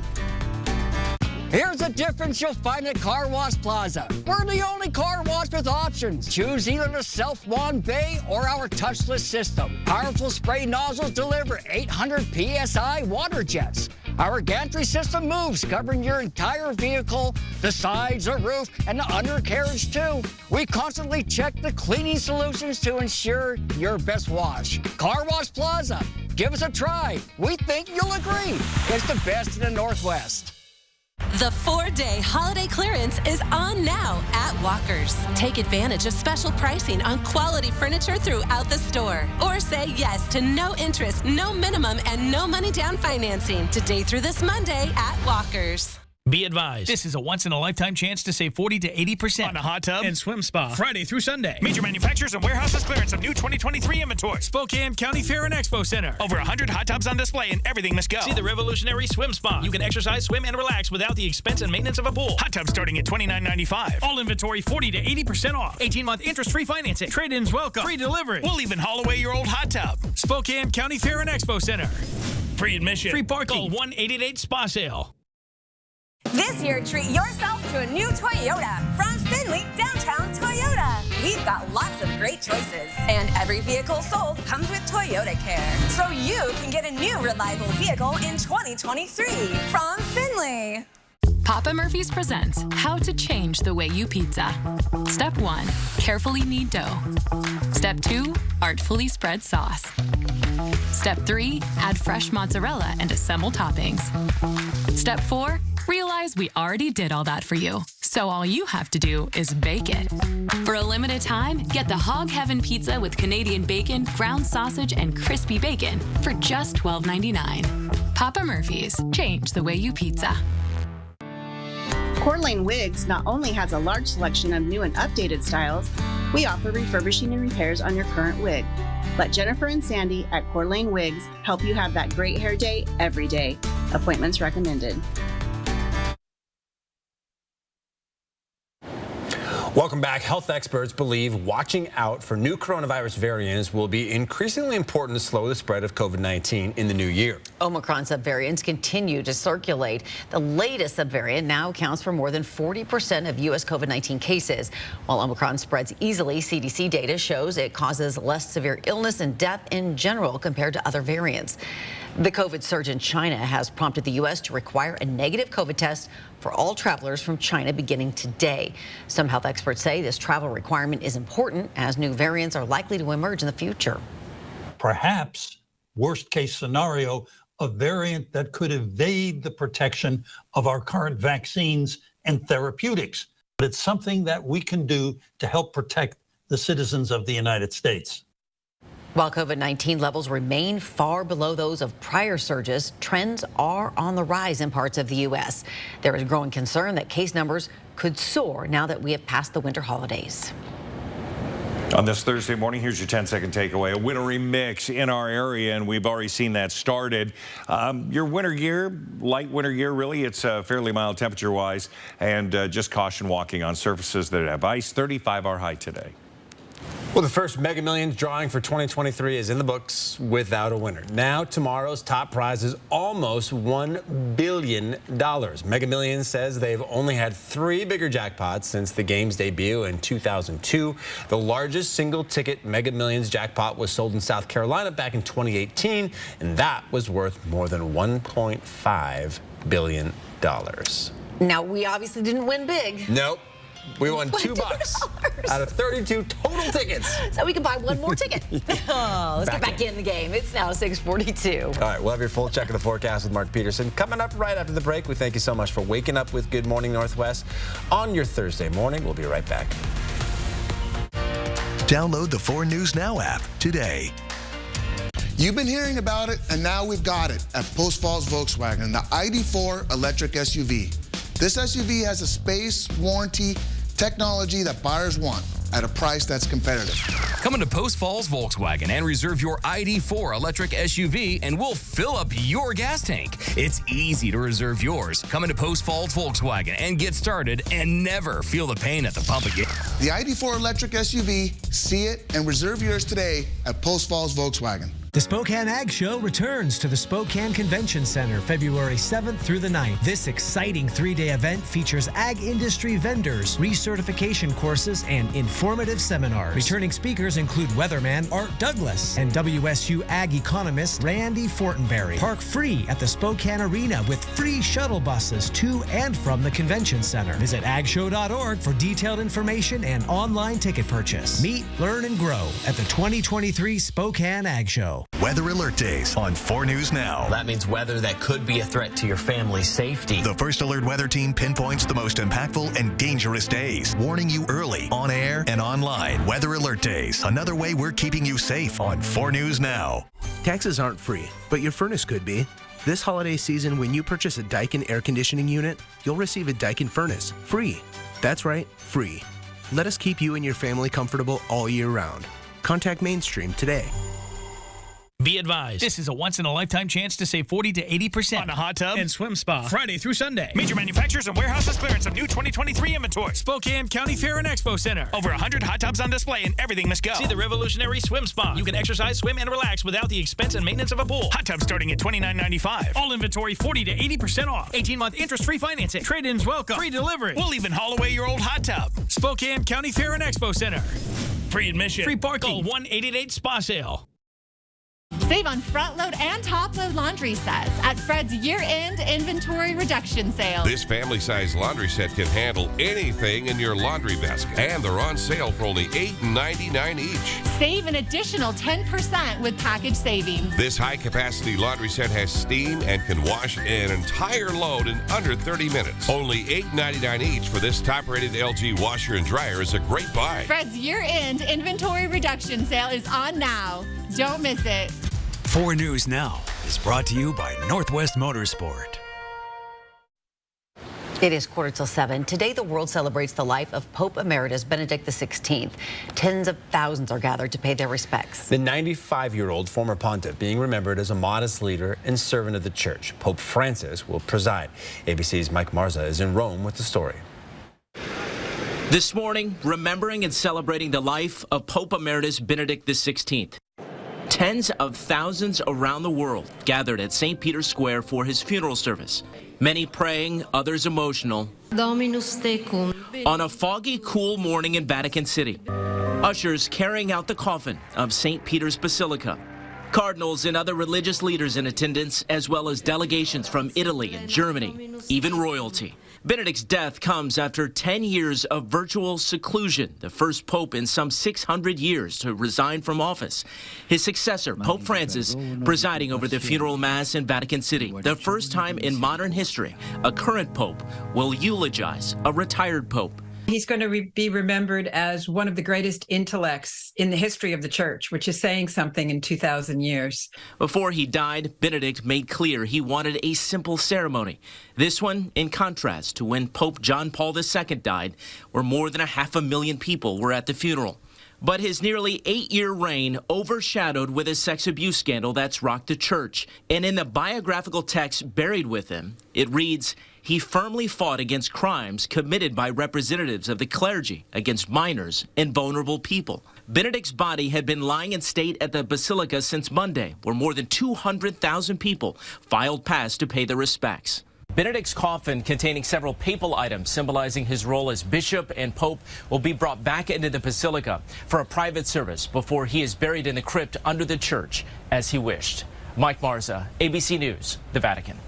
Here's a difference you'll find at Car Wash Plaza. We're the only car wash with options. Choose either the self-wand bay or our touchless system. Powerful spray nozzles deliver 800 PSI water jets. Our gantry system moves, covering your entire vehicle, the sides, the roof, and the undercarriage too. We constantly check the cleaning solutions to ensure your best wash. Car Wash Plaza. Give us a try. We think you'll agree. It's the best in the Northwest. The 4-day holiday clearance is on now at Walker's. Take advantage of special pricing on quality furniture throughout the store. Or say yes to no interest, no minimum, and no money down financing today through this Monday at Walker's. Be advised, this is a once-in-a-lifetime chance to save 40 to 80% on a hot tub and swim spa. Friday through Sunday. Major manufacturers and warehouses clearance of new 2023 inventory. Spokane County Fair and Expo Center. Over 100 hot tubs on display and everything must go. See the revolutionary swim spa. You can exercise, swim, and relax without the expense and maintenance of a pool. Hot tubs starting at $29.95. All inventory 40 to 80% off. 18-month interest-free financing. Trade-ins welcome. Free delivery. We'll even haul away your old hot tub. Spokane County Fair and Expo Center. Free admission. Free parking. Call 1-888-SPA-SALE. This year, treat yourself to a new Toyota from Findlay Downtown Toyota. We've got lots of great choices, and every vehicle sold comes with Toyota Care, so you can get a new reliable vehicle in 2023 from Findlay. Papa Murphy's presents How to Change the Way You Pizza. Step 1, carefully knead dough. Step 2, artfully spread sauce. Step 3, add fresh mozzarella and assemble toppings. Step 4, realize we already did all that for you, so all you have to do is bake it. For a limited time, get the Hog Heaven Pizza with Canadian bacon, ground sausage, and crispy bacon for just $12.99. Papa Murphy's, change the way you pizza. Core Lane Wigs not only has a large selection of new and updated styles, we offer refurbishing and repairs on your current wig. Let Jennifer and Sandy at Core Lane Wigs help you have that great hair day every day. Appointments recommended. Welcome back. Health experts believe watching out for new coronavirus variants will be increasingly important to slow the spread of COVID-19 in the new year. Omicron subvariants continue to circulate. The latest subvariant now accounts for more than 40% of U.S. COVID-19 cases. While Omicron spreads easily, CDC data shows it causes less severe illness and death in general compared to other variants. The COVID surge in China has prompted the U.S. to require a negative COVID test for all travelers from China beginning today. Some health experts say this travel requirement is important as new variants are likely to emerge in the future. Perhaps, worst case scenario, a variant that could evade the protection of our current vaccines and therapeutics. But it's something that we can do to help protect the citizens of the United States. While COVID-19 levels remain far below those of prior surges, trends are on the rise in parts of the U.S. There is growing concern that case numbers could soar now that we have passed the winter holidays. On this Thursday morning, here's your 10-second takeaway. A wintry mix in our area, and we've already seen that started. Your winter gear, light winter gear, really, it's fairly mild temperature-wise, and just caution walking on surfaces that have ice. 35 our high today. Well, the first Mega Millions drawing for 2023 is in the books without a winner. Now, tomorrow's top prize is almost $1 billion. Mega Millions says they've only had 3 bigger jackpots since the game's debut in 2002. The largest single-ticket Mega Millions jackpot was sold in South Carolina back in 2018, and that was worth more than $1.5 billion. Now, we obviously didn't win big. Nope. We won $2 out of 32 total tickets. So we can buy one more ticket. Let's get back in the game. It's now 6:42. All right, we'll have your full check of the forecast with Mark Peterson coming up right after the break. We thank you so much for waking up with Good Morning Northwest on your Thursday morning. We'll be right back. Download the 4 News Now app today. You've been hearing about it, and now we've got it at Post Falls Volkswagen, the ID4 electric SUV. This SUV has a space, warranty, technology that buyers want. at a price that's competitive. Come into Post Falls Volkswagen and reserve your ID4 electric SUV, and we'll fill up your gas tank. It's easy to reserve yours. Come into Post Falls Volkswagen and get started and never feel the pain at the pump again. The ID4 electric SUV, see it and reserve yours today at Post Falls Volkswagen. The Spokane Ag Show returns to the Spokane Convention Center February 7th through the 9th. This exciting 3-day event features ag industry vendors, recertification courses, and informative seminars. Returning speakers include weatherman Art Douglas and WSU ag economist Randy Fortenberry. Park free at the Spokane Arena with free shuttle buses to and from the convention center. Visit agshow.org for detailed information and online ticket purchase. Meet, learn, and grow at the 2023 Spokane Ag Show. Weather Alert Days on 4 News Now. That means weather that could be a threat to your family's safety. The First Alert Weather Team pinpoints the most impactful and dangerous days, warning you early, on air and online. Weather Alert Days, another way we're keeping you safe on 4 News Now. Taxes aren't free, but your furnace could be. This holiday season, when you purchase a Daikin air conditioning unit, you'll receive a Daikin furnace free. That's right, free. Let us keep you and your family comfortable all year round. Contact Mainstream today. Be advised, this is a once-in-a-lifetime chance to save 40 to 80% on a hot tub and swim spa. Friday through Sunday. Major manufacturers and warehouses clearance of new 2023 inventory. Spokane County Fair and Expo Center. Over 100 hot tubs on display and everything must go. See the revolutionary swim spa. You can exercise, swim, and relax without the expense and maintenance of a pool. Hot tubs starting at $29.95. All inventory 40 to 80% off. 18-month interest-free financing. Trade-ins welcome. Free delivery. We'll even haul away your old hot tub. Spokane County Fair and Expo Center. Free admission. Free parking. Call 1-888-SPA-SALE. Save on front-load and top-load laundry sets at Fred's year-end inventory reduction sale. This family-size laundry set can handle anything in your laundry basket, and they're on sale for only $8.99 each. Save an additional 10% with package savings. This high-capacity laundry set has steam and can wash an entire load in under 30 minutes. Only $8.99 each for this top-rated LG washer and dryer is a great buy. Fred's year-end inventory reduction sale is on now. Don't miss it. 4 News Now is brought to you by Northwest Motorsport. It is 7:15. Today, the world celebrates the life of Pope Emeritus Benedict XVI. Tens of thousands are gathered to pay their respects. The 95-year-old former pontiff being remembered as a modest leader and servant of the church. Pope Francis will preside. ABC's Mike Marza is in Rome with the story. This morning, remembering and celebrating the life of Pope Emeritus Benedict XVI. Tens of thousands around the world gathered at St. Peter's Square for his funeral service. Many praying, others emotional. Dominus tecum. On a foggy, cool morning in Vatican City, ushers carrying out the coffin of St. Peter's Basilica. Cardinals and other religious leaders in attendance, as well as delegations from Italy and Germany, even royalty. Benedict's death comes after 10 years of virtual seclusion, the first pope in some 600 years to resign from office. His successor, Pope Francis, presiding over the funeral mass in Vatican City. The first time in modern history, a current pope will eulogize a retired pope. He's going to be remembered as one of the greatest intellects in the history of the church, which is saying something in 2,000 years. Before he died, Benedict made clear he wanted a simple ceremony. This one, in contrast to when Pope John Paul II died, where more than 500,000 people were at the funeral. But his nearly 8-year reign overshadowed with a sex abuse scandal that's rocked the church. And in the biographical text buried with him, it reads, he firmly fought against crimes committed by representatives of the clergy against minors and vulnerable people. Benedict's body had been lying in state at the Basilica since Monday, where more than 200,000 people filed past to pay their respects. Benedict's coffin, containing several papal items symbolizing his role as bishop and pope, will be brought back into the basilica for a private service before he is buried in the crypt under the church as he wished. Mike Marza, ABC News, the Vatican.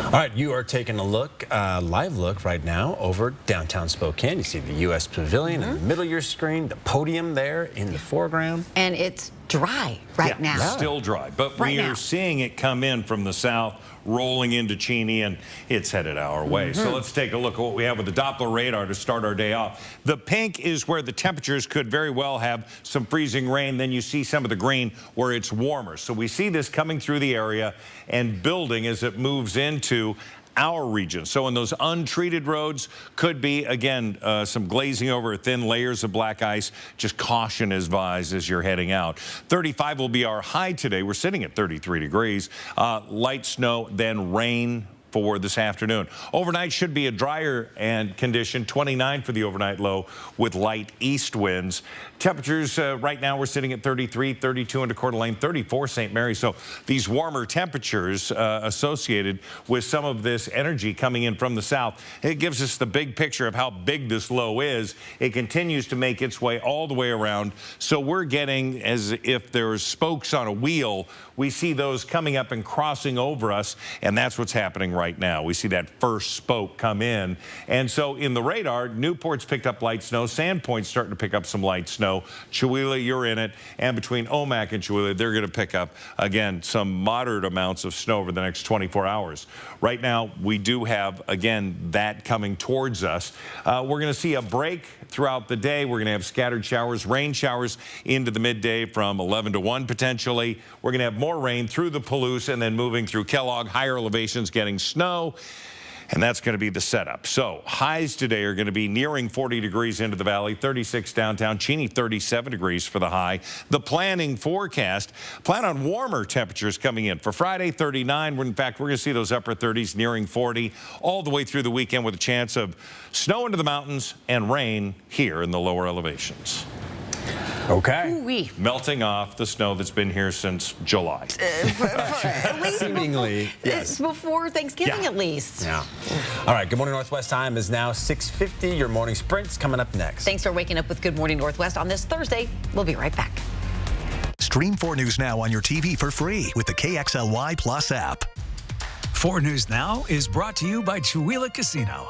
All right, you are taking a look, live look right now over downtown Spokane. You see the U.S. Pavilion in the middle of your screen, the podium there in the foreground. And it's dry right now. Still dry, but we are seeing it come in from the south, rolling into Cheney, and it's headed our way. So let's take a look at what we have with the Doppler radar to start our day off. The pink is where the temperatures could very well have some freezing rain. Then you see some of the green where it's warmer. So we see this coming through the area and building as it moves into our region. So in those untreated roads, could be, again, some glazing over thin layers of black ice. Just caution is advised as you're heading out. 35 will be our high today. We're sitting at 33 degrees. Light snow, then rain for this afternoon. Overnight should be a drier and condition, 29 for the overnight low with light east winds. Temperatures right now we're sitting at 33, 32 into Coeur d'Alene, 34 St. Mary. So these warmer temperatures associated with some of this energy coming in from the south, it gives us the big picture of how big this low is. It continues to make its way all the way around. So we're getting as if there's spokes on a wheel. We see those coming up and crossing over us, and that's what's happening right now. We see that first spoke come in. And so in the radar, Newport's picked up light snow. Sandpoint's starting to pick up some light snow. Chewelah, you're in it. And between Omak and Chewelah, they're going to pick up, again, some moderate amounts of snow over the next 24 hours. Right now, we do have, again, that coming towards us. We're going to see a break throughout the day. We're going to have scattered showers, rain showers into the midday from 11 to 1 potentially. We're going to have more rain through the Palouse and then moving through Kellogg, higher elevations getting snow. And that's going to be the setup. So highs today are going to be nearing 40 degrees into the valley, 36 downtown, Cheney 37 degrees for the high. The planning forecast, plan on warmer temperatures coming in. For Friday, 39. In fact, we're going to see those upper 30s nearing 40 all the way through the weekend with a chance of snow into the mountains and rain here in the lower elevations. Okay. Ooh-wee. Melting off the snow that's been here since July. At least Seemingly, before, yes. before Thanksgiving, at least. Yeah. All right, Good Morning Northwest time is now 6:50. Your morning sprint's coming up next. Thanks for waking up with Good Morning Northwest on this Thursday. We'll be right back. Stream 4 News Now on your TV for free with the KXLY Plus app. 4 News Now is brought to you by Chewelah Casino.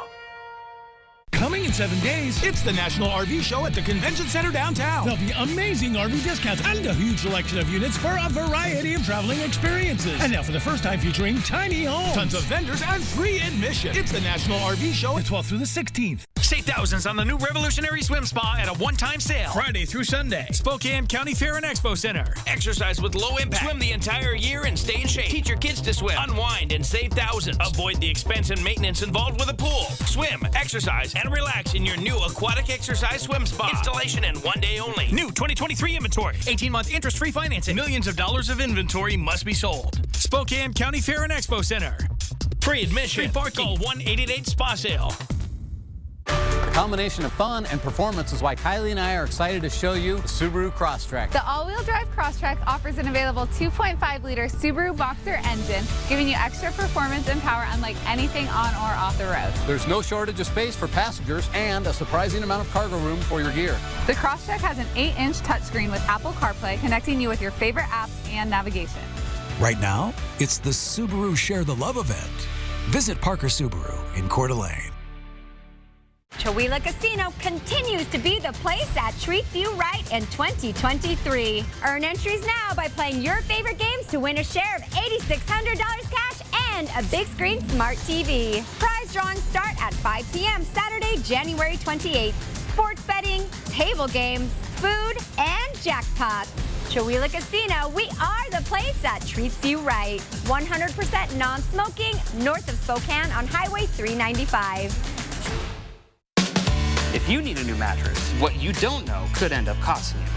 Coming in 7 days, it's the National RV Show at the Convention Center downtown. There'll be amazing RV discounts and a huge selection of units for a variety of traveling experiences. And now for the first time featuring tiny homes, tons of vendors, and free admission. It's the National RV Show the 12th through the 16th. Save thousands on the new Revolutionary Swim Spa at a one-time sale. Friday through Sunday. Spokane County Fair and Expo Center. Exercise with low impact. Swim the entire year and stay in shape. Teach your kids to swim. Unwind and save thousands. Avoid the expense and maintenance involved with a pool. Swim, exercise, and relax in your new aquatic exercise swim spa. Installation in 1 day only. New 2023 inventory. 18-month interest-free financing. Millions of dollars of inventory must be sold. Spokane County Fair and Expo Center. Free admission. Free parking. Call 1-888-SPA-SALE. A combination of fun and performance is why Kylie and I are excited to show you the Subaru Crosstrek. The all-wheel drive Crosstrek offers an available 2.5-liter Subaru Boxer engine, giving you extra performance and power unlike anything on or off the road. There's no shortage of space for passengers and a surprising amount of cargo room for your gear. The Crosstrek has an 8-inch touchscreen with Apple CarPlay, connecting you with your favorite apps and navigation. Right now, it's the Subaru Share the Love event. Visit Parker Subaru in Coeur d'Alene. Chewelah Casino continues to be the place that treats you right in 2023. Earn entries now by playing your favorite games to win a share of $8,600 cash and a big screen smart TV. Prize drawings start at 5 p.m. Saturday, January 28th. Sports betting, table games, food, and jackpots. Chewelah Casino, we are the place that treats you right. 100% non-smoking, north of Spokane on Highway 395. If you need a new mattress, what you don't know could end up costing you.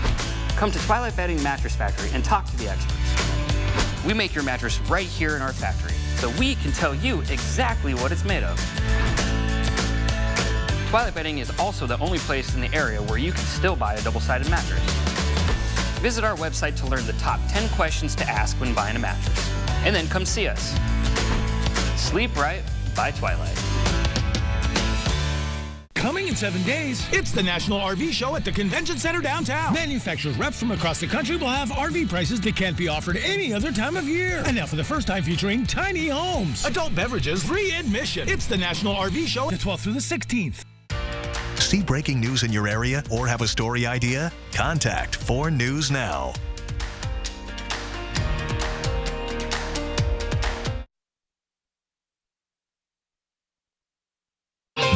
Come to Twilight Bedding Mattress Factory and talk to the experts. We make your mattress right here in our factory, so we can tell you exactly what it's made of. Twilight Bedding is also the only place in the area where you can still buy a double-sided mattress. Visit our website to learn the top 10 questions to ask when buying a mattress. And then come see us. Sleep Right by Twilight. Coming in 7 days, it's the National RV Show at the Convention Center downtown. Manufacturers reps from across the country will have RV prices that can't be offered any other time of year. And now for the first time featuring tiny homes. Adult beverages, free admission. It's the National RV Show the 12th through the 16th. See breaking news in your area or have a story idea? Contact 4 News Now.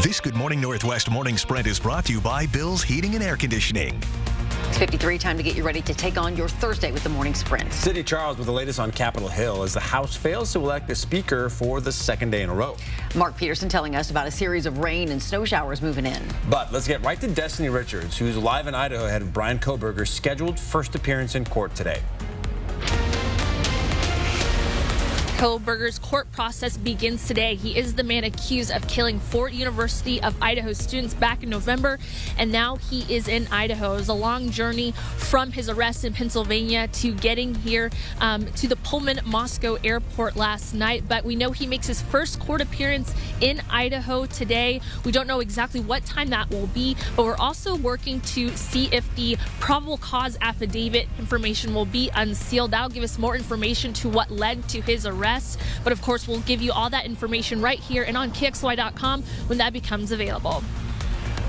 This Good Morning Northwest morning sprint is brought to you by Bill's Heating and Air Conditioning. It's 53, time to get you ready to take on your Thursday with the morning sprint. City Charles with the latest on Capitol Hill as the House fails to elect a speaker for the second day in a row. Mark Peterson telling us about a series of rain and snow showers moving in. But let's get right to Destiny Richards, who's live in Idaho ahead of Bryan Kohberger's scheduled first appearance in court today. Kohberger's court process begins today. He is the man accused of killing 4 University of Idaho students back in November, and now he is in Idaho. It was a long journey from his arrest in Pennsylvania to getting here to the Pullman Moscow airport last night, but we know he makes his first court appearance in Idaho today. We don't know exactly what time that will be, but we're also working to see if the probable cause affidavit information will be unsealed. That'll give us more information to what led to his arrest. But of course, we'll give you all that information right here and on KXLY.com when that becomes available.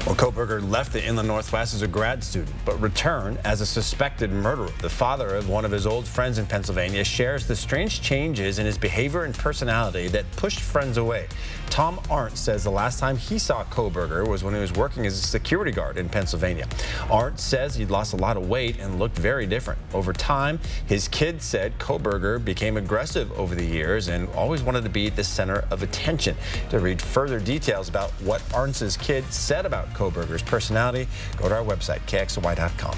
Well, Kohberger left the Inland Northwest as a grad student, but returned as a suspected murderer. The father of one of his old friends in Pennsylvania shares the strange changes in his behavior and personality that pushed friends away. Tom Arndt says the last time he saw Kohberger was when he was working as a security guard in Pennsylvania. Arndt says he'd lost a lot of weight and looked very different. Over time, his kids said Kohberger became aggressive over the years and always wanted to be the center of attention. To read further details about what Arndt's kids said about Kohberger's personality, go to our website, KXLY.com.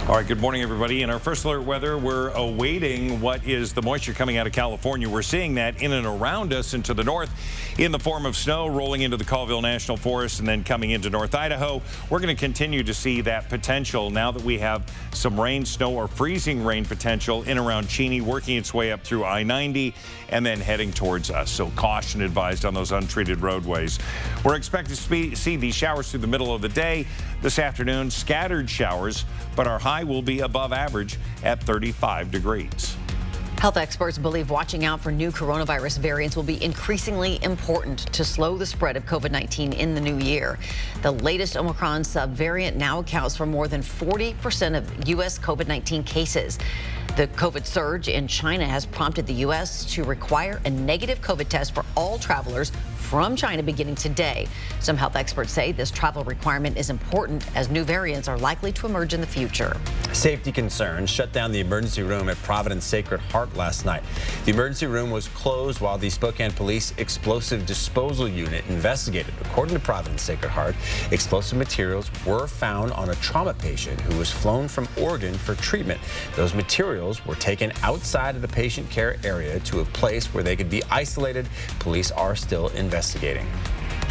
All right, good morning, everybody. In our first alert weather, we're awaiting what is the moisture coming out of California. We're seeing that in and around us and to the north in the form of snow rolling into the Colville National Forest and then coming into North Idaho. We're going to continue to see that potential now that we have some rain, snow, or freezing rain potential in around Cheney, working its way up through I-90 and then heading towards us. So caution advised on those untreated roadways. We're expected to see these showers through the middle of the day. This afternoon, scattered showers, but our high will be above average at 35 degrees. Health experts believe watching out for new coronavirus variants will be increasingly important to slow the spread of COVID-19 in the new year. The latest Omicron subvariant now accounts for more than 40% of U.S. COVID-19 cases. The COVID surge in China has prompted the U.S. to require a negative COVID test for all travelers from China beginning today. Some health experts say this travel requirement is important as new variants are likely to emerge in the future. Safety concerns shut down the emergency room at Providence Sacred Heart last night. The emergency room was closed while the Spokane Police Explosive Disposal Unit investigated. According to Providence Sacred Heart, explosive materials were found on a trauma patient who was flown from Oregon for treatment. Those materials were taken outside of the patient care area to a place where they could be isolated. Police are still investigating.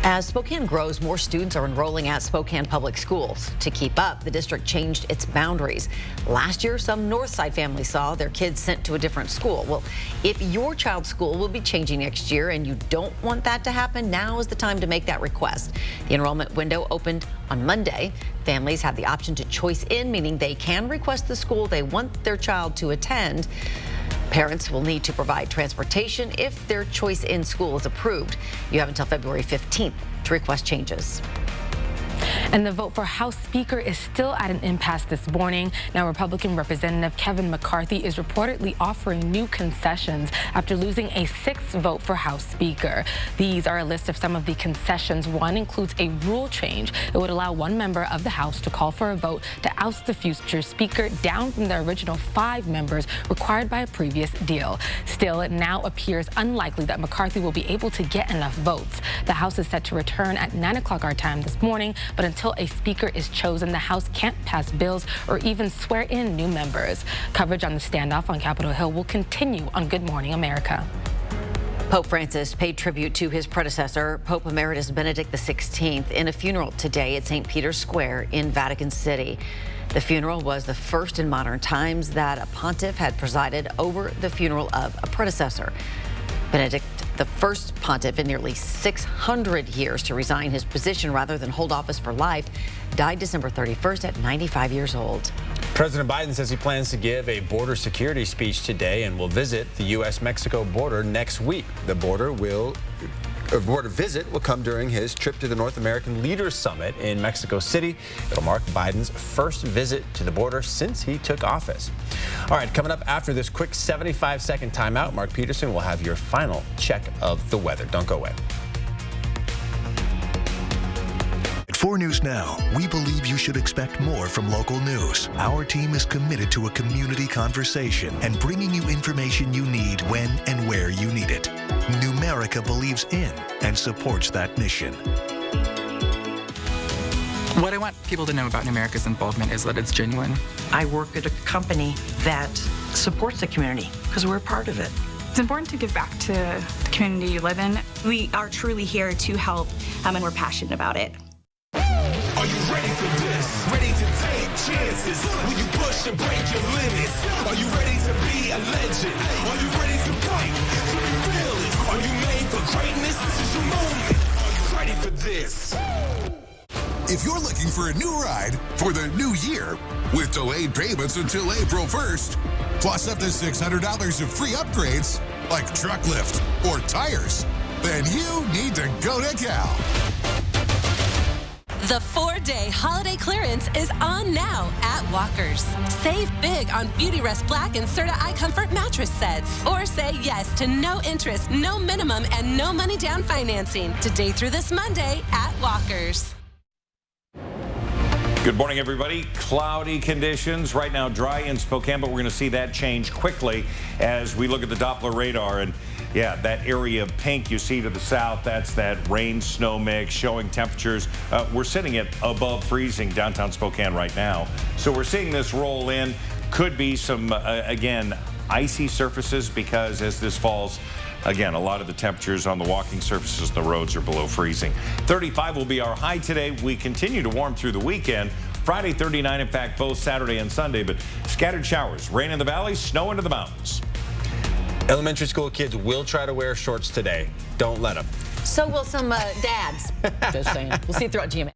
As Spokane grows, more students are enrolling at Spokane Public Schools. To keep up, the district changed its boundaries. Last year, some Northside families saw their kids sent to a different school. Well, if your child's school will be changing next year and you don't want that to happen, now is the time to make that request. The enrollment window opened on Monday. Families have the option to choice in, meaning they can request the school they want their child to attend. Parents will need to provide transportation if their choice in school is approved. You have until February 15th to request changes. And the vote for House Speaker is still at an impasse this morning. Now, Republican Representative Kevin McCarthy is reportedly offering new concessions after losing a 6th vote for House Speaker. These are a list of some of the concessions. One includes a rule change. It would allow one member of the House to call for a vote to oust the future Speaker down from the original 5 members required by a previous deal. Still, it now appears unlikely that McCarthy will be able to get enough votes. The House is set to return at 9 o'clock our time this morning, but until a speaker is chosen, the House can't pass bills or even swear in new members. Coverage on the standoff on Capitol Hill will continue on Good Morning America. Pope Francis paid tribute to his predecessor, Pope Emeritus Benedict XVI, in a funeral today at St. Peter's Square in Vatican City. The funeral was the first in modern times that a pontiff had presided over the funeral of a predecessor. Benedict, the first pontiff in nearly 600 years to resign his position rather than hold office for life, died December 31st at 95 years old. President Biden says he plans to give a border security speech today and will visit the U.S.-Mexico border next week. The border visit will come during his trip to the North American Leaders Summit in Mexico City. It'll mark Biden's first visit to the border since he took office. All right, coming up after this quick 75-second timeout, Mark Peterson will have your final check of the weather. Don't go away. For News Now, we believe you should expect more from local news. Our team is committed to a community conversation and bringing you information you need when and where you need it. Numerica believes in and supports that mission. What I want people to know about Numerica's involvement is that it's genuine. I work at a company that supports the community because we're a part of it. It's important to give back to the community you live in. We are truly here to help, and we're passionate about it. Are you ready for this? Ready to take chances? Will you push and break your limits? Are you ready to be a legend? Are you ready to fight to be fearless? Are you made for greatness? This is your moment. Are you ready for this? If you're looking for a new ride for the new year, with delayed payments until April 1st, plus up to $600 of free upgrades like truck lift or tires, then you need to go to Cal. The 4-day holiday clearance is on now at Walker's. Save big on Beautyrest Black and Serta iComfort mattress sets. Or say yes to no interest, no minimum, and no money down financing today through this Monday at Walker's. Good morning, everybody. Cloudy conditions. Right now, dry in Spokane, but we're going to see that change quickly as we look at the Doppler radar. And yeah, that area of pink you see to the south, that's that rain-snow mix showing temperatures. We're sitting at above freezing downtown Spokane right now. So we're seeing this roll in. Could be some, again, icy surfaces because as this falls, again, a lot of the temperatures on the walking surfaces, the roads are below freezing. 35 will be our high today. We continue to warm through the weekend. Friday, 39, in fact, both Saturday and Sunday, but scattered showers. Rain in the valleys, snow into the mountains. Elementary school kids will try to wear shorts today. Don't let them. So will some dads. Just saying. We'll see you throughout GMA.